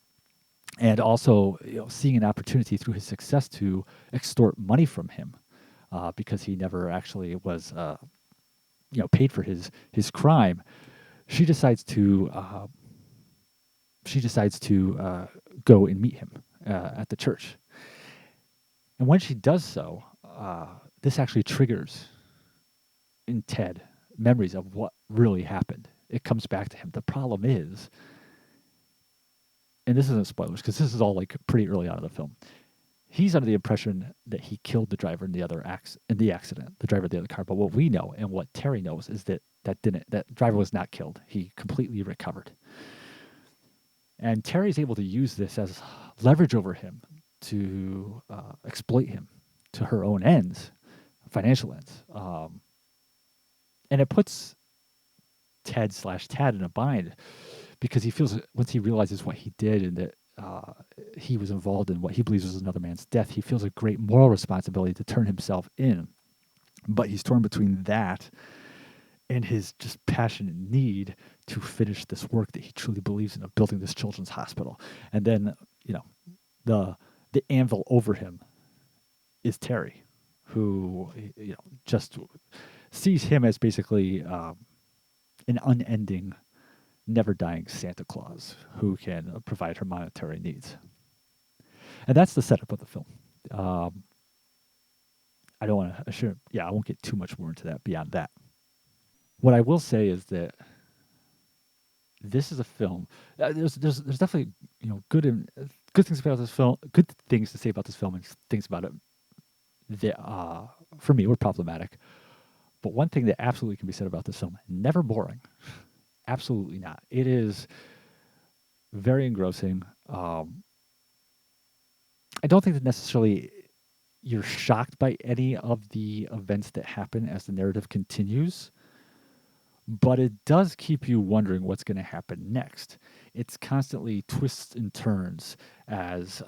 and also, seeing an opportunity through his success to extort money from him, because he never actually was, paid for his crime. She decides to go and meet him at the church. And when she does so, this actually triggers in Ted memories of what really happened. It comes back to him. The problem is, and this isn't spoilers because this is all like pretty early on in the film, he's under the impression that he killed the driver in the accident, the driver of the other car. But what we know and what Terry knows is that that driver was not killed. He completely recovered. And Terry's able to use this as leverage over him to exploit him to her own ends, financial ends. And it puts Ted/Tad in a bind because he feels, once he realizes what he did and that he was involved in what he believes was another man's death, he feels a great moral responsibility to turn himself in. But he's torn between that and his just passionate need to finish this work that he truly believes in, of building this children's hospital. And then, the anvil over him is Terry, who, just sees him as basically an unending, never-dying Santa Claus who can provide her monetary needs. And that's the setup of the film. I don't want to I won't get too much more into that beyond that. What I will say is that this is a film. There's definitely good things about this film, good things to say about this film, and things about it that for me were problematic. But one thing that absolutely can be said about this film: never boring. Absolutely not. It is very engrossing. I don't think that necessarily you're shocked by any of the events that happen as the narrative continues, but it does keep you wondering what's going to happen next. It's constantly twists and turns as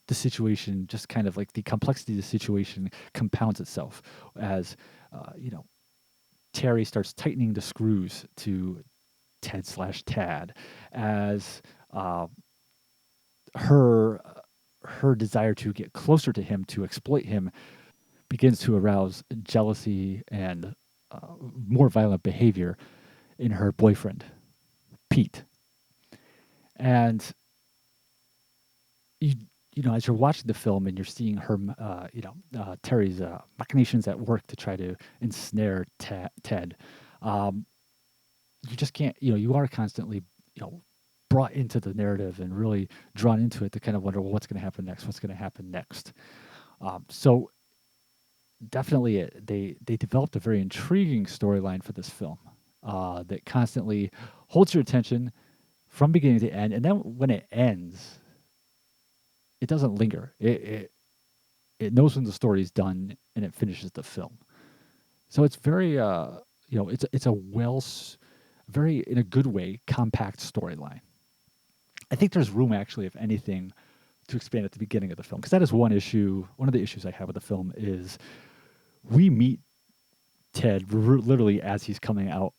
the situation, just kind of like the complexity of the situation, compounds itself as Terry starts tightening the screws to Ted/Tad, as her desire to get closer to him, to exploit him, begins to arouse jealousy and more violent behavior in her boyfriend, Pete. And as you're watching the film and you're seeing her, Terry's machinations at work to try to ensnare Ted, you just can't, you are constantly, brought into the narrative and really drawn into it to kind of wonder, well, what's going to happen next? So definitely they developed a very intriguing storyline for this film that constantly holds your attention from beginning to end. And then when it ends, it doesn't linger. It knows when the story is done and it finishes the film. So it's very, it's a very, in a good way, compact storyline. I think there's room, actually, if anything, to expand at the beginning of the film, because that is one issue. One of the issues I have with the film is we meet Ted literally as he's coming out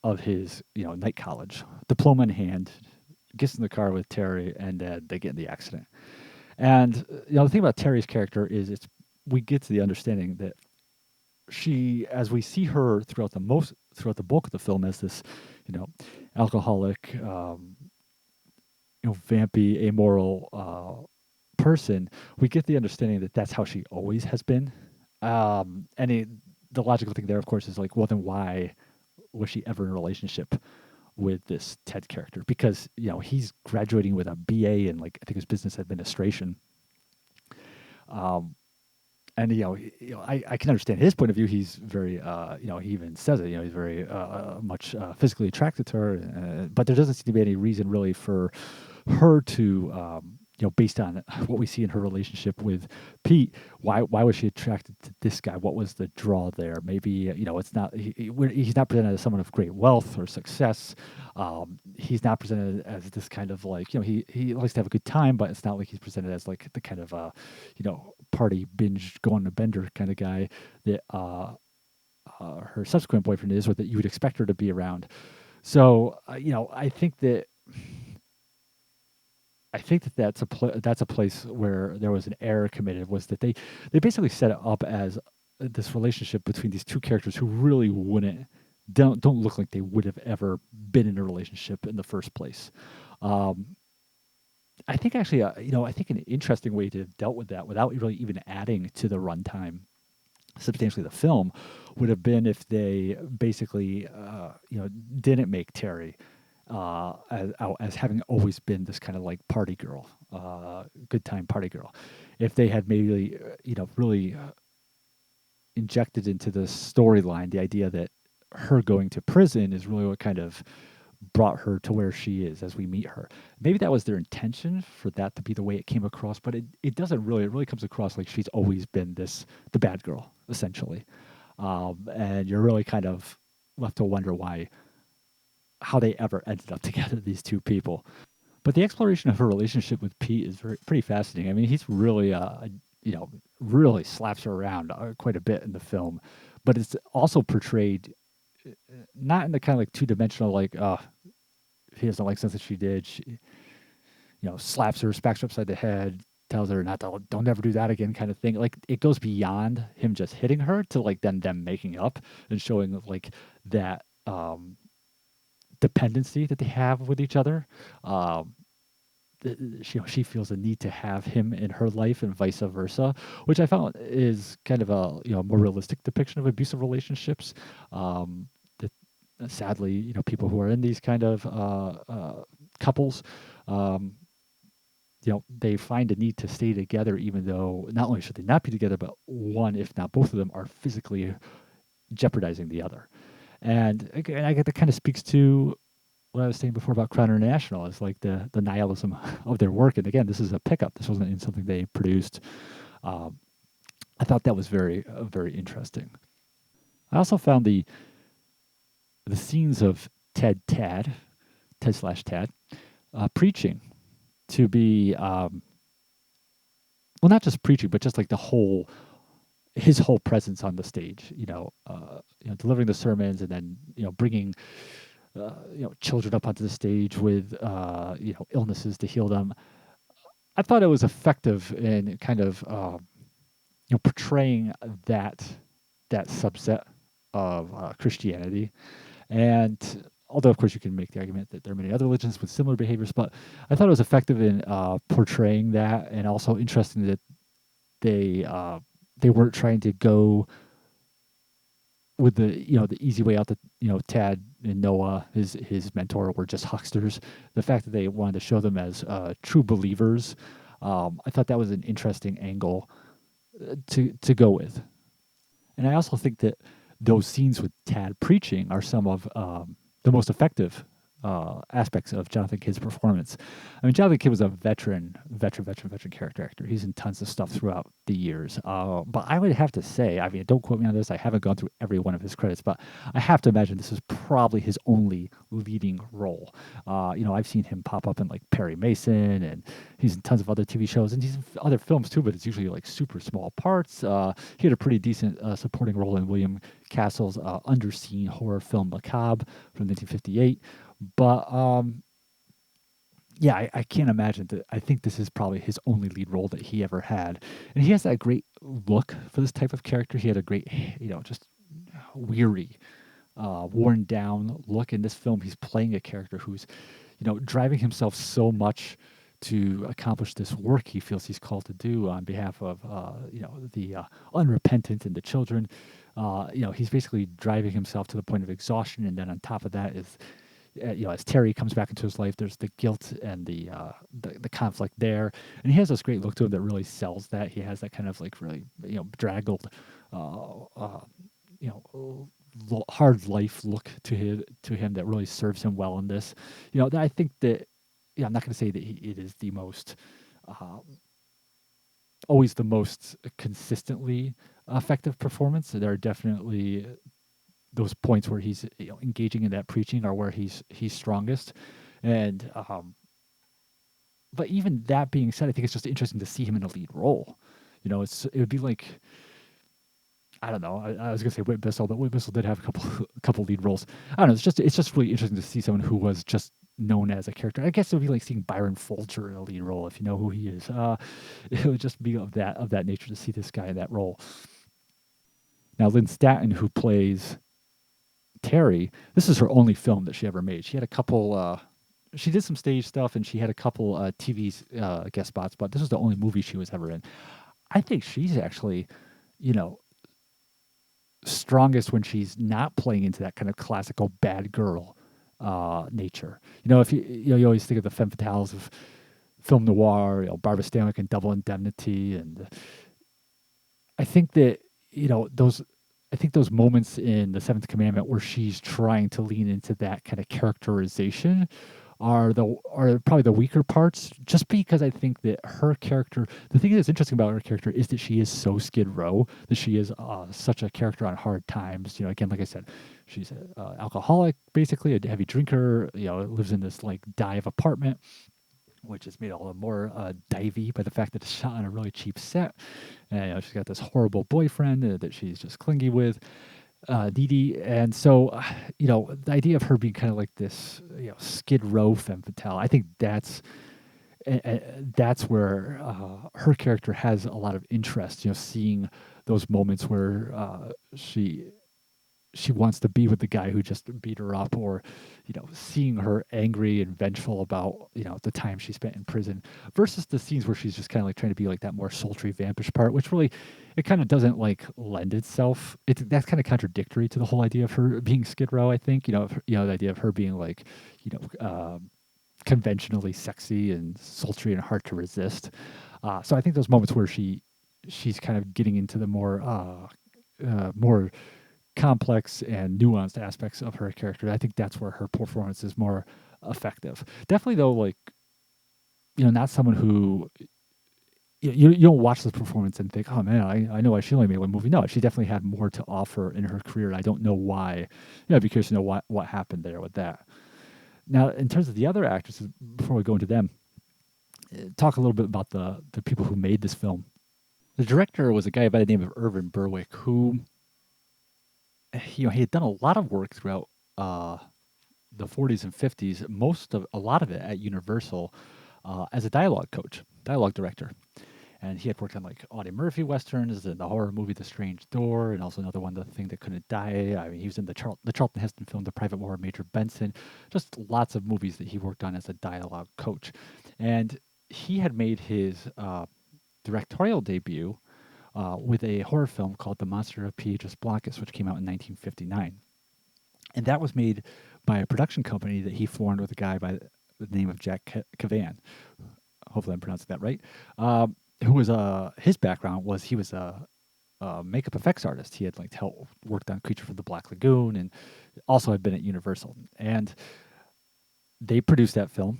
of his, night college, diploma in hand, gets in the car with Terry, and they get in the accident. And the thing about Terry's character is we get to the understanding that she, as we see her throughout the bulk of the film, as this, you know, alcoholic, vampy, amoral person, we get the understanding that that's how she always has been. The logical thing there, of course, is like, well, then why was she ever in a relationship with this Ted character? Because he's graduating with a BA in, like, I think it's business administration. And I can understand his point of view. He's very, he even says it. He's very much physically attracted to her, but there doesn't seem to be any reason really for her to, based on what we see in her relationship with Pete. Why was she attracted to this guy? What was the draw there? Maybe it's not. He's not presented as someone of great wealth or success. He's not presented as this kind of, like, he likes to have a good time, but it's not like he's presented as like the kind of party binge go on a bender kind of guy that her subsequent boyfriend is, or that you would expect her to be around. So I think that that's a place where there was an error committed. Was that they basically set it up as this relationship between these two characters who really don't look like they would have ever been in a relationship in the first place. I think actually, I think an interesting way to have dealt with that without really even adding to the runtime substantially the film would have been if they basically, didn't make Terry as having always been this kind of like party girl, good time party girl. If they had maybe, really injected into the storyline the idea that her going to prison is really what kind of brought her to where she is as we meet her. Maybe that was their intention for that to be the way it came across, but it doesn't really. It really comes across like she's always been the bad girl, essentially. And you're really kind of left to wonder how they ever ended up together, these two people. But the exploration of her relationship with Pete is pretty fascinating. I mean, he's really, really slaps her around quite a bit in the film, but it's also portrayed not in the kind of like two-dimensional, like, he doesn't like something she did. She, slaps her, smacks her upside the head, tells her not to, don't ever do that again, kind of thing. Like, it goes beyond him just hitting her to like then them making up and showing like that dependency that they have with each other. She feels a need to have him in her life and vice versa, which I found is kind of a more realistic depiction of abusive relationships. That sadly, people who are in these kind of couples, they find a need to stay together, even though not only should they not be together, but one, if not both of them, are physically jeopardizing the other. And again, I get that kind of speaks to what I was saying before about Crown International, is like the nihilism of their work. And again, this is a pickup. This wasn't in something they produced. I thought that was very, very interesting. I also found the scenes of Ted slash Tad, preaching to be, well, not just preaching, but just like his whole presence on the stage, delivering the sermons and then, bringing, children up onto the stage with, illnesses to heal them. I thought it was effective in kind of, portraying that subset of Christianity. And although, of course, you can make the argument that there are many other religions with similar behaviors, but I thought it was effective in portraying that, and also interesting that they weren't trying to go with the easy way out. That Tad and Noah, his mentor, were just hucksters. The fact that they wanted to show them as true believers, I thought that was an interesting angle to go with. And I also think that those scenes with Tad preaching are some of the most effective aspects of Jonathan Kidd's performance. I mean, Jonathan Kidd was a veteran character actor. He's in tons of stuff throughout the years. But I would have to say, I mean, don't quote me on this. I haven't gone through every one of his credits, but I have to imagine this is probably his only leading role. I've seen him pop up in like Perry Mason, and he's in tons of other TV shows, and he's in other films too, but it's usually like super small parts. He had a pretty decent supporting role in William Castle's Underseen horror film Macabre from 1958. But yeah, I can't imagine that. I think this is probably his only lead role that he ever had, and he has that great look for this type of character. He had a great, just weary, worn down look in this film. He's playing a character who's, driving himself so much to accomplish this work he feels he's called to do on behalf of, the unrepentant and the children. He's basically driving himself to the point of exhaustion, and then on top of that is, as Terry comes back into his life, there's the guilt and the conflict there, and he has this great look to him that really sells that. He has that kind of like really draggled, uh, uh, hard life look to him that really serves him well in this. I think that, I'm not going to say that it is the most uh, always the most consistently effective performance. There are definitely those points where he's engaging in that preaching are where he's strongest, and but even that being said, I think it's just interesting to see him in a lead role. It would be like, I don't know. I was gonna say Whit Bissell, but Whit Bissell did have a couple lead roles. I don't know. It's just really interesting to see someone who was just known as a character. I guess it would be like seeing Byron Folger in a lead role if you know who he is. It would just be of that nature to see this guy in that role. Now, Lynn Statton, who plays Terry, this is her only film that she ever made. She had a couple. She did some stage stuff, and she had a couple TV guest spots, but this is the only movie she was ever in. I think she's actually, you know, strongest when she's not playing into that kind of classical bad girl nature. If you always think of the femme fatales of film noir, Barbara Stanwyck and Double Indemnity, and I think that those. I think those moments in the Seventh Commandment where she's trying to lean into that kind of characterization are probably the weaker parts. Just because I think that her character, the thing that's interesting about her character is that she is so Skid Row, that she is such a character on hard times. Again, like I said, she's an alcoholic, basically a heavy drinker. Lives in this like dive apartment, which is made all the more divey by the fact that it's shot on a really cheap set. And she's got this horrible boyfriend that she's just clingy with, Dee Dee. And so, the idea of her being kind of like this, Skid Row femme fatale, I think that's where her character has a lot of interest. Seeing those moments where she wants to be with the guy who just beat her up, or seeing her angry and vengeful about the time she spent in prison, versus the scenes where she's just kind of like trying to be like that more sultry vampish part, which really it kind of doesn't like lend itself. That's kind of contradictory to the whole idea of her being Skid Row. I think the idea of her being like conventionally sexy and sultry and hard to resist. So I think those moments where she's kind of getting into the more complex and nuanced aspects of her character, I think that's where her performance is more effective. Definitely, though, like not someone who you don't watch this performance and think, oh man, I know why she only made one movie. No, she definitely had more to offer in her career. And I don't know why. I'd be curious to know what happened there with that. Now, in terms of the other actresses, before we go into them, talk a little bit about the people who made this film. The director was a guy by the name of Irvin Berwick, who he had done a lot of work throughout the 40s and 50s, a lot of it at Universal, as a dialogue coach, dialogue director. And he had worked on like Audie Murphy westerns and the horror movie The Strange Door, and also another one, The Thing That Couldn't Die. I mean, he was in the Charlton Heston film The Private War of Major Benson. Just lots of movies that he worked on as a dialogue coach. And he had made his directorial debut with a horror film called The Monster of Piedras Blancas, which came out in 1959. And that was made by a production company that he formed with a guy by the name of Jack Cavan. Hopefully I'm pronouncing that right. Who was his background was he was a makeup effects artist. He had worked on Creature from the Black Lagoon, and also had been at Universal. And they produced that film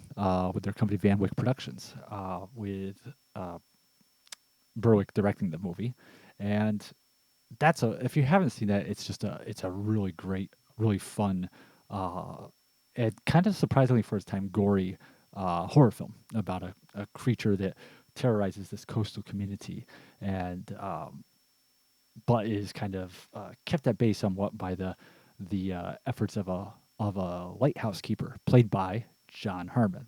with their company Van Wyck Productions, with Berwick directing the movie. And if you haven't seen that, it's a really great, really fun, and kind of surprisingly for its time, gory horror film about a creature that terrorizes this coastal community, and but is kind of kept at bay somewhat by the efforts of a lighthouse keeper played by John Harmon.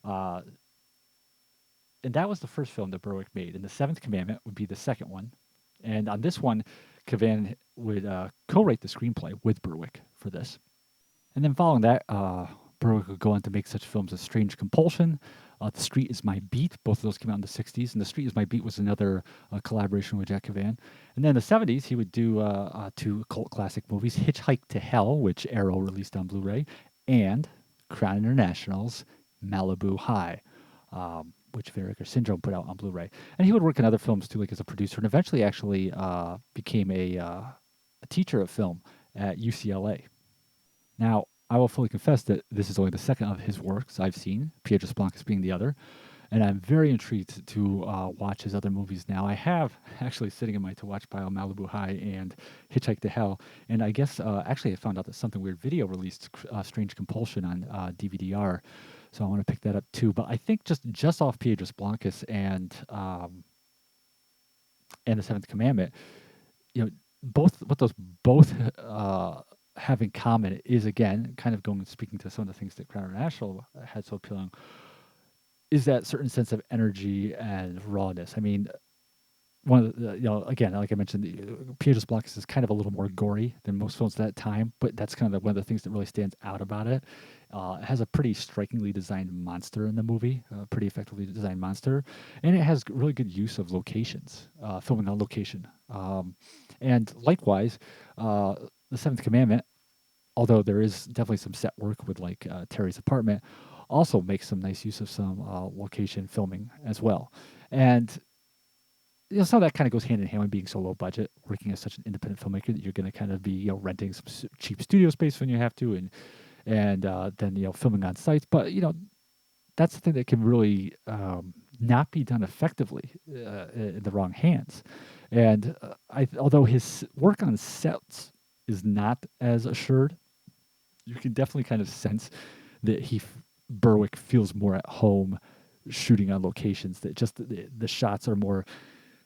Uh, and that was the first film that Berwick made. And The Seventh Commandment would be the second one. And on this one, Cavan would co-write the screenplay with Berwick for this. And then following that, Berwick would go on to make such films as Strange Compulsion, The Street Is My Beat. Both of those came out in the 60s. And The Street Is My Beat was another collaboration with Jack Cavan. And then in the 70s, he would do two cult classic movies, Hitchhike to Hell, which Arrow released on Blu-ray, and Crown International's Malibu High, which Vinegar Syndrome put out on Blu-ray. And he would work in other films too, like as a producer, and eventually actually became a teacher of film at UCLA. Now, I will fully confess that this is only the second of his works I've seen, Piedras Blancas being the other, and I'm very intrigued to watch his other movies now. I have actually sitting in my to-watch pile Malibu High and Hitchhike to Hell, and I guess actually I found out that Something Weird Video released Strange Compulsion on DVD-R, so I want to pick that up too. But I think just off Piedras Blancas and The Seventh Commandment, you know, what those both have in common is, again, kind of going and speaking to some of the things that Crown International had so appealing, is that certain sense of energy and rawness. I mean, one of the, again, like I mentioned, Piedras Blancas is kind of a little more gory than most films at that time, but that's kind of one of the things that really stands out about it. It has a pretty strikingly designed monster in the movie, a pretty effectively designed monster, and it has really good use of locations, filming on location. And likewise, The Seventh Commandment, although there is definitely some set work with like Terry's apartment, also makes some nice use of some location filming as well. And some of that kind of goes hand in hand with being so low budget, working as such an independent filmmaker that you're going to kind of be renting some cheap studio space when you have to, and then filming on sites. But that's the thing that can really not be done effectively in the wrong hands. And although his work on sets is not as assured, you can definitely kind of sense that Berwick feels more at home shooting on locations. That just the shots are more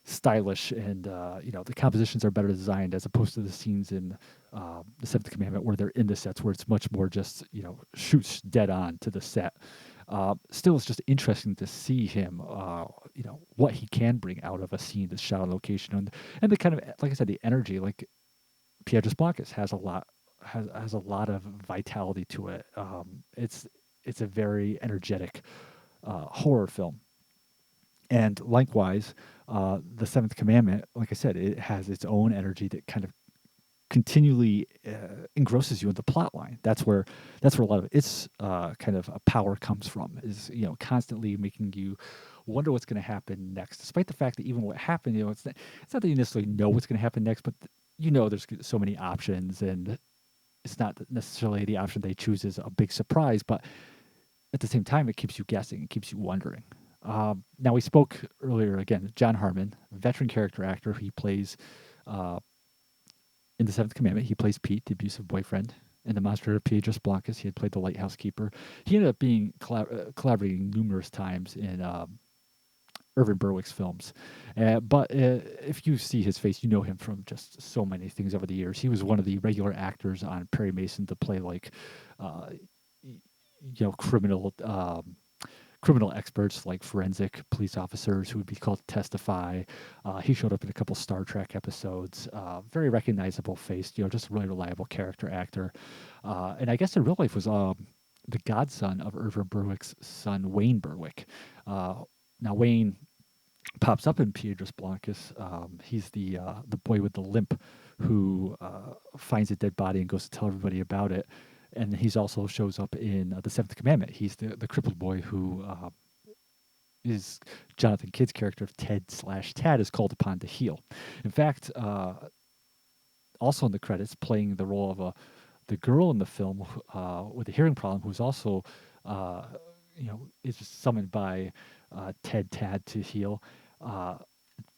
stylish, and the compositions are better designed as opposed to the scenes in The Seventh Commandment where they're in the sets, where it's much more just shoots dead on to the set. Still, it's just interesting to see him, what he can bring out of a scene that's shot on location, and the kind of, like I said, the energy. Like Piedras Blancas has a lot of vitality to it. It's a very energetic horror film. And likewise, The Seventh Commandment, like I said, it has its own energy that kind of continually engrosses you in the plot line. That's where a lot of its kind of power comes from, is constantly making you wonder what's going to happen next, despite the fact that even what happened, it's not that you necessarily know what's going to happen next, but there's so many options, and it's not necessarily the option they choose is a big surprise, but at the same time, it keeps you guessing, it keeps you wondering. Now, we spoke earlier, again, John Harmon, veteran character actor. He plays, in The Seventh Commandment, he plays Pete, the abusive boyfriend. In The Monster of Piedras Blancas, he had played the lighthouse keeper. He ended up being collaborating numerous times in Irvin Berwick's films. But if you see his face, you know him from just so many things over the years. He was one of the regular actors on Perry Mason to play like, criminal experts, like forensic police officers who would be called to testify. He showed up in a couple Star Trek episodes. Very recognizable face, just a really reliable character actor. And I guess in real life was the godson of Irvin Berwick's son, Wayne Berwick. Now, Wayne pops up in Piedras Blancas. He's the boy with the limp who finds a dead body and goes to tell everybody about it. And he's also shows up in The Seventh Commandment. He's the crippled boy who is Jonathan Kidd's character, Ted/Tad, is called upon to heal. In fact, also in the credits, playing the role of the girl in the film with a hearing problem, who's also is summoned by Tad to heal.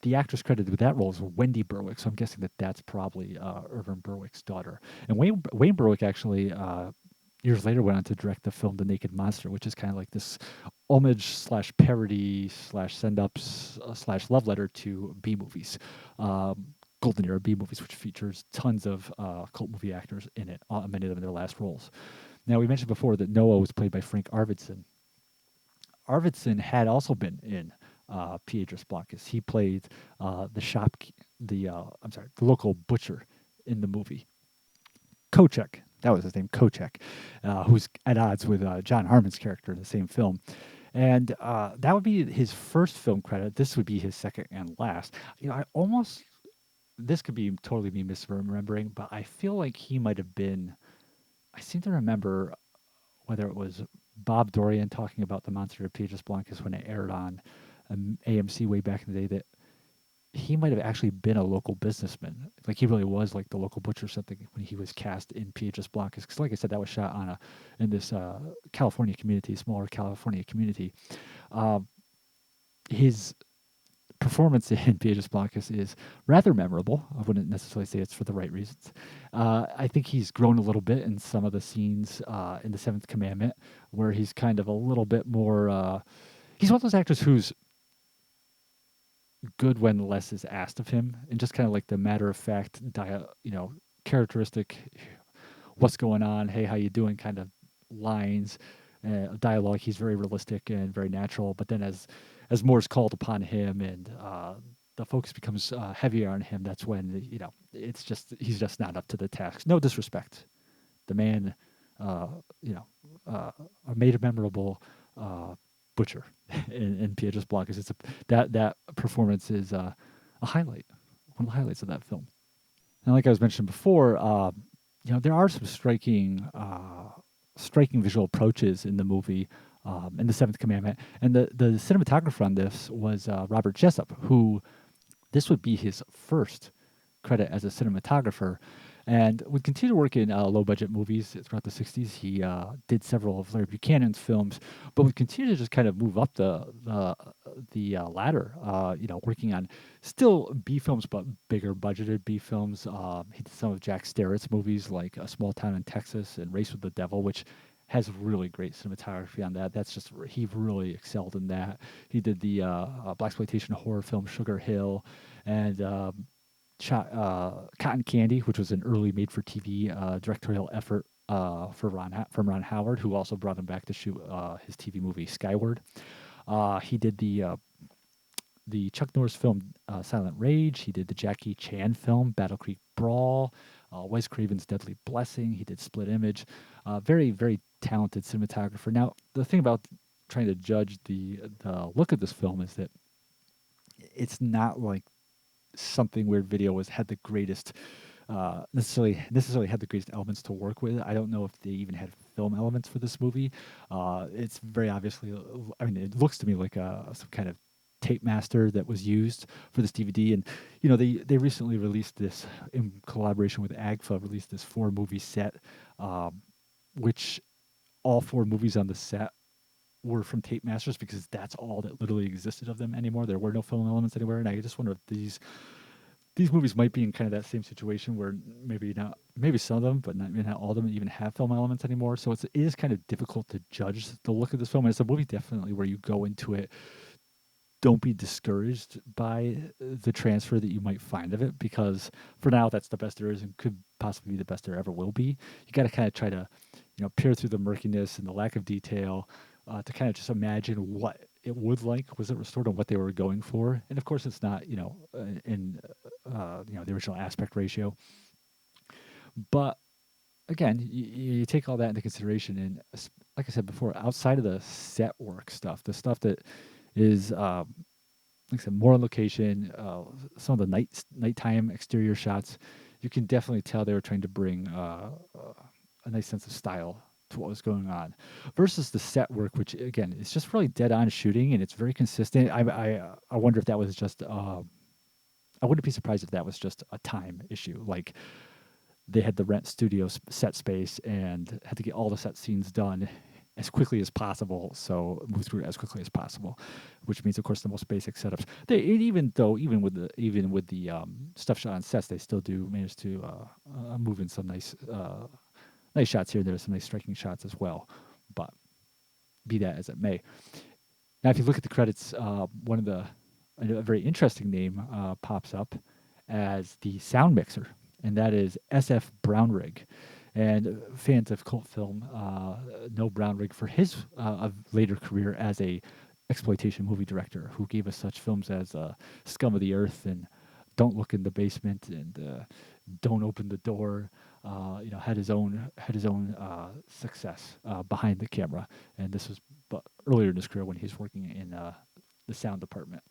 The actress credited with that role is Wendy Berwick, so I'm guessing that that's probably Irvin Berwick's daughter. And Wayne Berwick actually, years later, went on to direct the film The Naked Monster, which is kind of like this homage/parody/ send-ups / love letter to B movies, golden era B movies, which features tons of cult movie actors in it, many of them in their last roles. Now, we mentioned before that Noah was played by Frank Arvidsson. Arvidsson had also been in Piedras Blancas. He played the shop, the local butcher in the movie. Kochek, that was his name, Kochek, who's at odds with John Harmon's character in the same film. And that would be his first film credit. This would be his second and last. I almost, this could be totally me misremembering, but I feel like he might have been, I seem to remember whether it was Bob Dorian talking about the Monster of Piedras Blancas when it aired on AMC way back in the day, that he might have actually been a local businessman. Like he really was like the local butcher or something when he was cast in Piedras Blancas. Because like I said, that was shot on in this California community, smaller California community. His performance in Piedras Blancas is rather memorable. I wouldn't necessarily say it's for the right reasons. I think he's grown a little bit in some of the scenes in the Seventh Commandment, where he's kind of a little bit more. He's one of those actors who's good when less is asked of him, and just kind of like the matter of fact, characteristic, what's going on, hey, how you doing, kind of lines, dialogue. He's very realistic and very natural. But then as more is called upon him and the focus becomes heavier on him, that's when it's just he's just not up to the task. No disrespect, the man, made a memorable butcher in Piedras Blancas. It's that performance is a highlight, one of the highlights of that film. And like I was mentioning before, there are some striking visual approaches in the movie, in the Seventh Commandment, and the cinematographer on this was Robert Jessup, who this would be his first credit as a cinematographer, and would continue to work in low-budget movies throughout the 60s. He did several of Larry Buchanan's films, but would continue to just kind of move up the ladder, working on still B films, but bigger budgeted B films. He did some of Jack Starrett's movies like A Small Town in Texas and Race with the Devil, which has really great cinematography on that. That's just, he really excelled in that. He did the blaxploitation horror film Sugar Hill, and Cotton Candy, which was an early made-for-TV directorial effort from Ron Howard, who also brought him back to shoot his TV movie Skyward. He did the Chuck Norris film Silent Rage. He did the Jackie Chan film Battle Creek Brawl, Wes Craven's Deadly Blessing. He did Split Image. Very, very talented cinematographer. Now, the thing about trying to judge the look of this film is that it's not like something where video had the greatest necessarily had the greatest elements to work with. I don't know if they even had film elements for this movie. It's very obviously, I mean, it looks to me like some kind of tape master that was used for this DVD. And they recently released this in collaboration with AGFA, released this 4-movie set, which all 4 movies on the set were from tape masters, because that's all that literally existed of them anymore. There were no film elements anywhere, and I just wonder if these movies might be in kind of that same situation where maybe some of them, but not all of them even have film elements anymore. So it is kind of difficult to judge the look of this film. And it's a movie definitely where you go into it, don't be discouraged by the transfer that you might find of it, because for now that's the best there is and could possibly be the best there ever will be. You got to kind of try to, peer through the murkiness and the lack of detail, to kind of just imagine what it would like, was it restored, and what they were going for. And of course it's not, in the original aspect ratio. But again, you take all that into consideration, and like I said before, outside of the set work stuff, the stuff that is, like I said, more on location, some of the nighttime exterior shots, you can definitely tell they were trying to bring a nice sense of style to what was going on, versus the set work, which again is just really dead on shooting, and it's very consistent. I wonder if that was just I wouldn't be surprised if that was just a time issue, like they had to rent studio set space and had to get all the set scenes done as quickly as possible, so move through it as quickly as possible, which means, of course, the most basic setups. Even with the stuff shot on sets, they still do manage to move in some nice shots here. There's some nice striking shots as well, but be that as it may. Now, if you look at the credits, a very interesting name pops up as the sound mixer, and that is S.F. Brownrigg. And fans of cult film know Brownrigg for his later career as a exploitation movie director, who gave us such films as Scum of the Earth and Don't Look in the Basement and Don't Open the Door. Had his own success behind the camera, and this was earlier in his career when he was working in the sound department.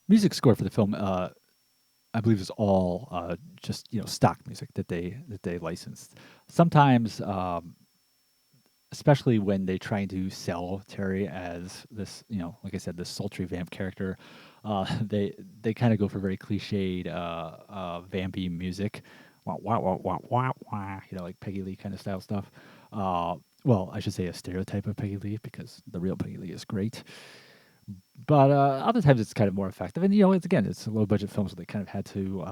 Music score for the film, I believe, is all just stock music that they licensed. Sometimes, especially when they try to sell Terry as this, like I said, this sultry vamp character, they kind of go for very cliched vampy music, wah wah wah wah wah wah, like Peggy Lee kind of style stuff. Well, I should say a stereotype of Peggy Lee because the real Peggy Lee is great. But other times it's kind of more effective, and it's a low budget film, so they kind of had to,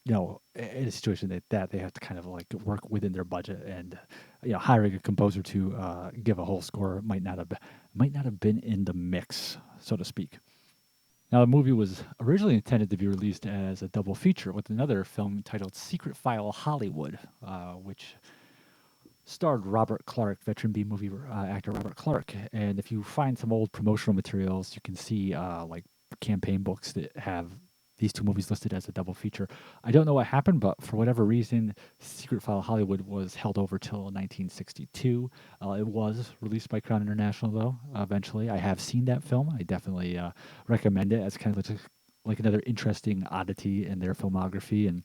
in a situation like that, they have to kind of like work within their budget, and hiring a composer to give a whole score might not have been in the mix, so to speak. Now, the movie was originally intended to be released as a double feature with another film titled Secret File Hollywood, which starred Robert Clark, veteran B movie actor Robert Clark. And if you find some old promotional materials, you can see like campaign books that have these two movies listed as a double feature. I don't know what happened, but for whatever reason, Secret File Hollywood was held over till 1962. It was released by Crown International, though, eventually. I have seen that film. I definitely recommend it as kind of like another interesting oddity in their filmography, and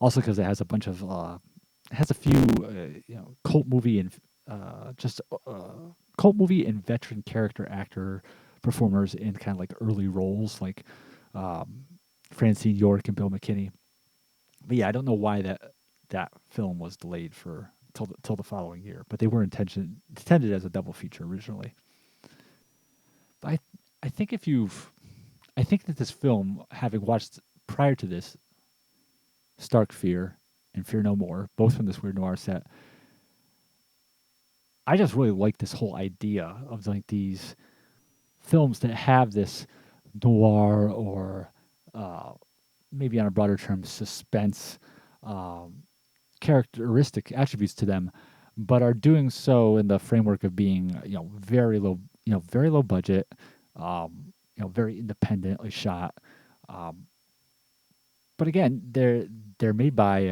also because it has a bunch of it has a few cult movie and cult movie and veteran character actor performers in kind of like early roles, like Francine York and Bill McKinney. But yeah, I don't know why that film was delayed for till the following year, but they were intended as a double feature originally. But I think that this film, having watched prior to this, Stark Fear and Fear No More, both from this weird noir set, I just really like this whole idea of like these films that have this noir or maybe on a broader term suspense characteristic attributes to them, but are doing so in the framework of being very low budget, very independently shot. Um, but again, they're made by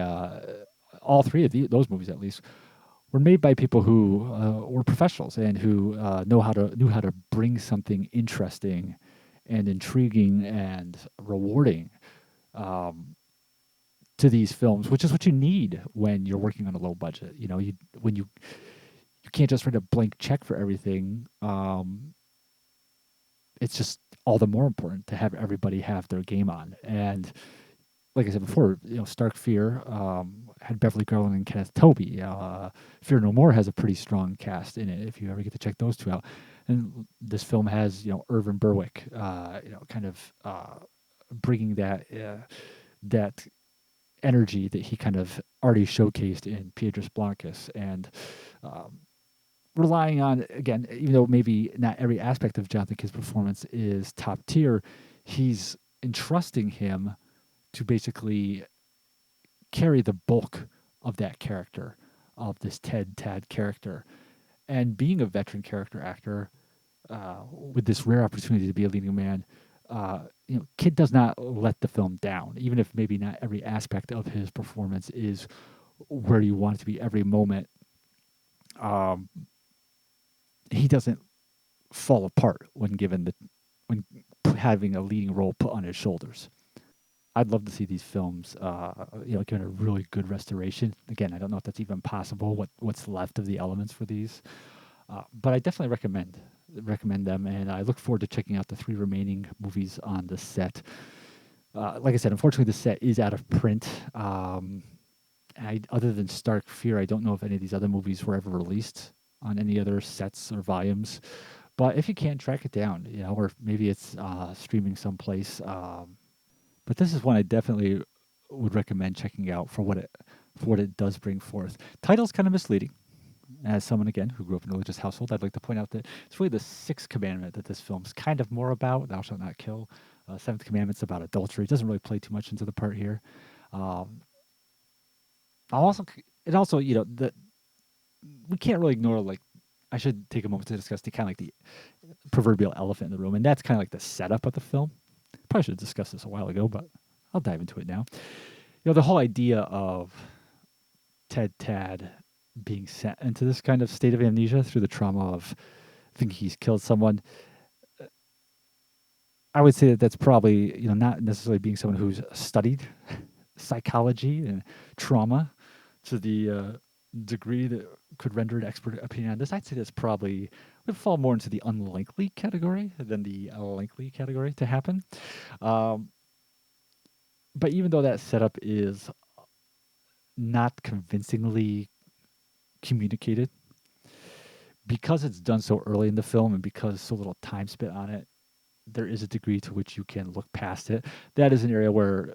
all three of those movies at least were made by people who were professionals and who knew how to bring something interesting and intriguing and rewarding to these films, which is what you need when you're working on a low budget. When you can't just write a blank check for everything. It's just all the more important to have everybody have their game on. And like I said before, Stark Fear had Beverly Garland and Kenneth Tobey. Fear No More has a pretty strong cast in it. If you ever get to check those two out, and this film has Irvin Berwick, kind of bringing that energy that he kind of already showcased in Piedras Blancas, and relying on, again, even though maybe not every aspect of Jonathan Kidd's performance is top tier, he's entrusting him to basically carry the bulk of that character, of this Tad character. And being a veteran character actor, with this rare opportunity to be a leading man, Kidd does not let the film down, even if maybe not every aspect of his performance is where you want it to be every moment. He doesn't fall apart when having a leading role put on his shoulders. I'd love to see these films, given a really good restoration. Again, I don't know if that's even possible. What's left of the elements for these, but I definitely recommend them, and I look forward to checking out the 3 remaining movies on the set. Like I said, unfortunately, the set is out of print. Other than Stark Fear, I don't know if any of these other movies were ever released on any other sets or volumes. But if you can, track it down, or maybe it's streaming someplace. But this is one I definitely would recommend checking out for what it does bring forth. Title's kind of misleading. As someone, again, who grew up in a religious household, I'd like to point out that it's really the 6th commandment that this film's kind of more about. Thou shalt not kill. 7th commandment's about adultery. It doesn't really play too much into the part here. I'll also and also, we can't really ignore, like, I should take a moment to discuss the kind of like the proverbial elephant in the room, and that's kind of like the setup of the film. Probably should have discussed this a while ago, but I'll dive into it now. The whole idea of Ted Tad being sent into this kind of state of amnesia through the trauma of thinking he's killed someone. I would say that that's probably, not necessarily being someone who's studied psychology and trauma to the degree that could render an expert opinion on this. I'd say that's probably would fall more into the unlikely category than the likely category to happen. Um, but even though that setup is not convincingly communicated, because it's done so early in the film and because so little time spent on it, there is a degree to which you can look past it. That is an area where,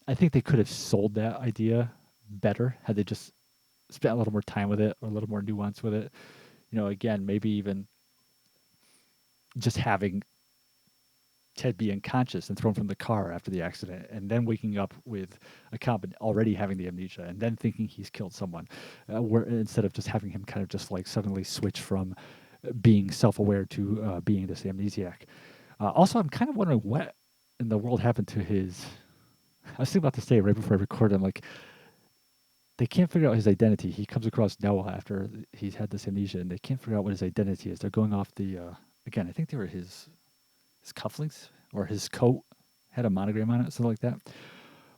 I think they could have sold that idea better had they just spent a little more time with it or a little more nuance with it. Again, maybe even just having Ted be unconscious and thrown from the car after the accident, and then waking up with a cop already having the amnesia, and then thinking he's killed someone, where instead of just having him kind of just like suddenly switch from being self-aware to being this amnesiac. Also, I'm kind of wondering what in the world happened to his. I was thinking about to say right before I recorded. I'm like, they can't figure out his identity. He comes across Noah after he's had this amnesia, and they can't figure out what his identity is. They're going off the again. I think they were his cufflinks or his coat had a monogram on it, something like that.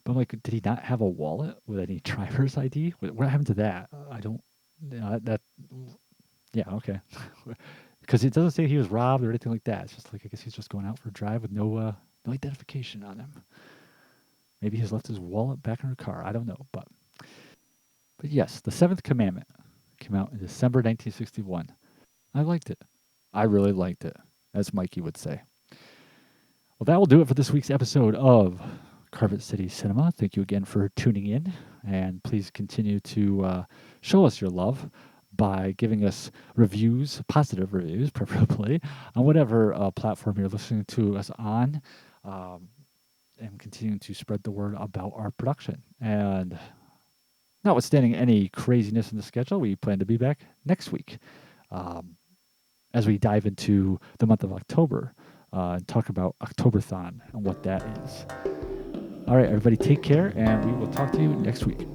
But I'm like, did he not have a wallet with any driver's ID? What happened to that? I don't. That. Yeah. Okay. Because it doesn't say he was robbed or anything like that. It's just like, I guess he's just going out for a drive with no identification on him. Maybe he's left his wallet back in her car. I don't know, but yes, the Seventh Commandment came out in December 1961. I liked it. I really liked it, as Mikey would say. Well, that will do it for this week's episode of Carpet City Cinema. Thank you again for tuning in, and please continue to show us your love by giving us reviews, positive reviews, preferably, on whatever platform you're listening to us on, and continuing to spread the word about our production. And notwithstanding any craziness in the schedule, we plan to be back next week as we dive into the month of October and talk about Octoberthon and what that is. All right, everybody, take care, and we will talk to you next week.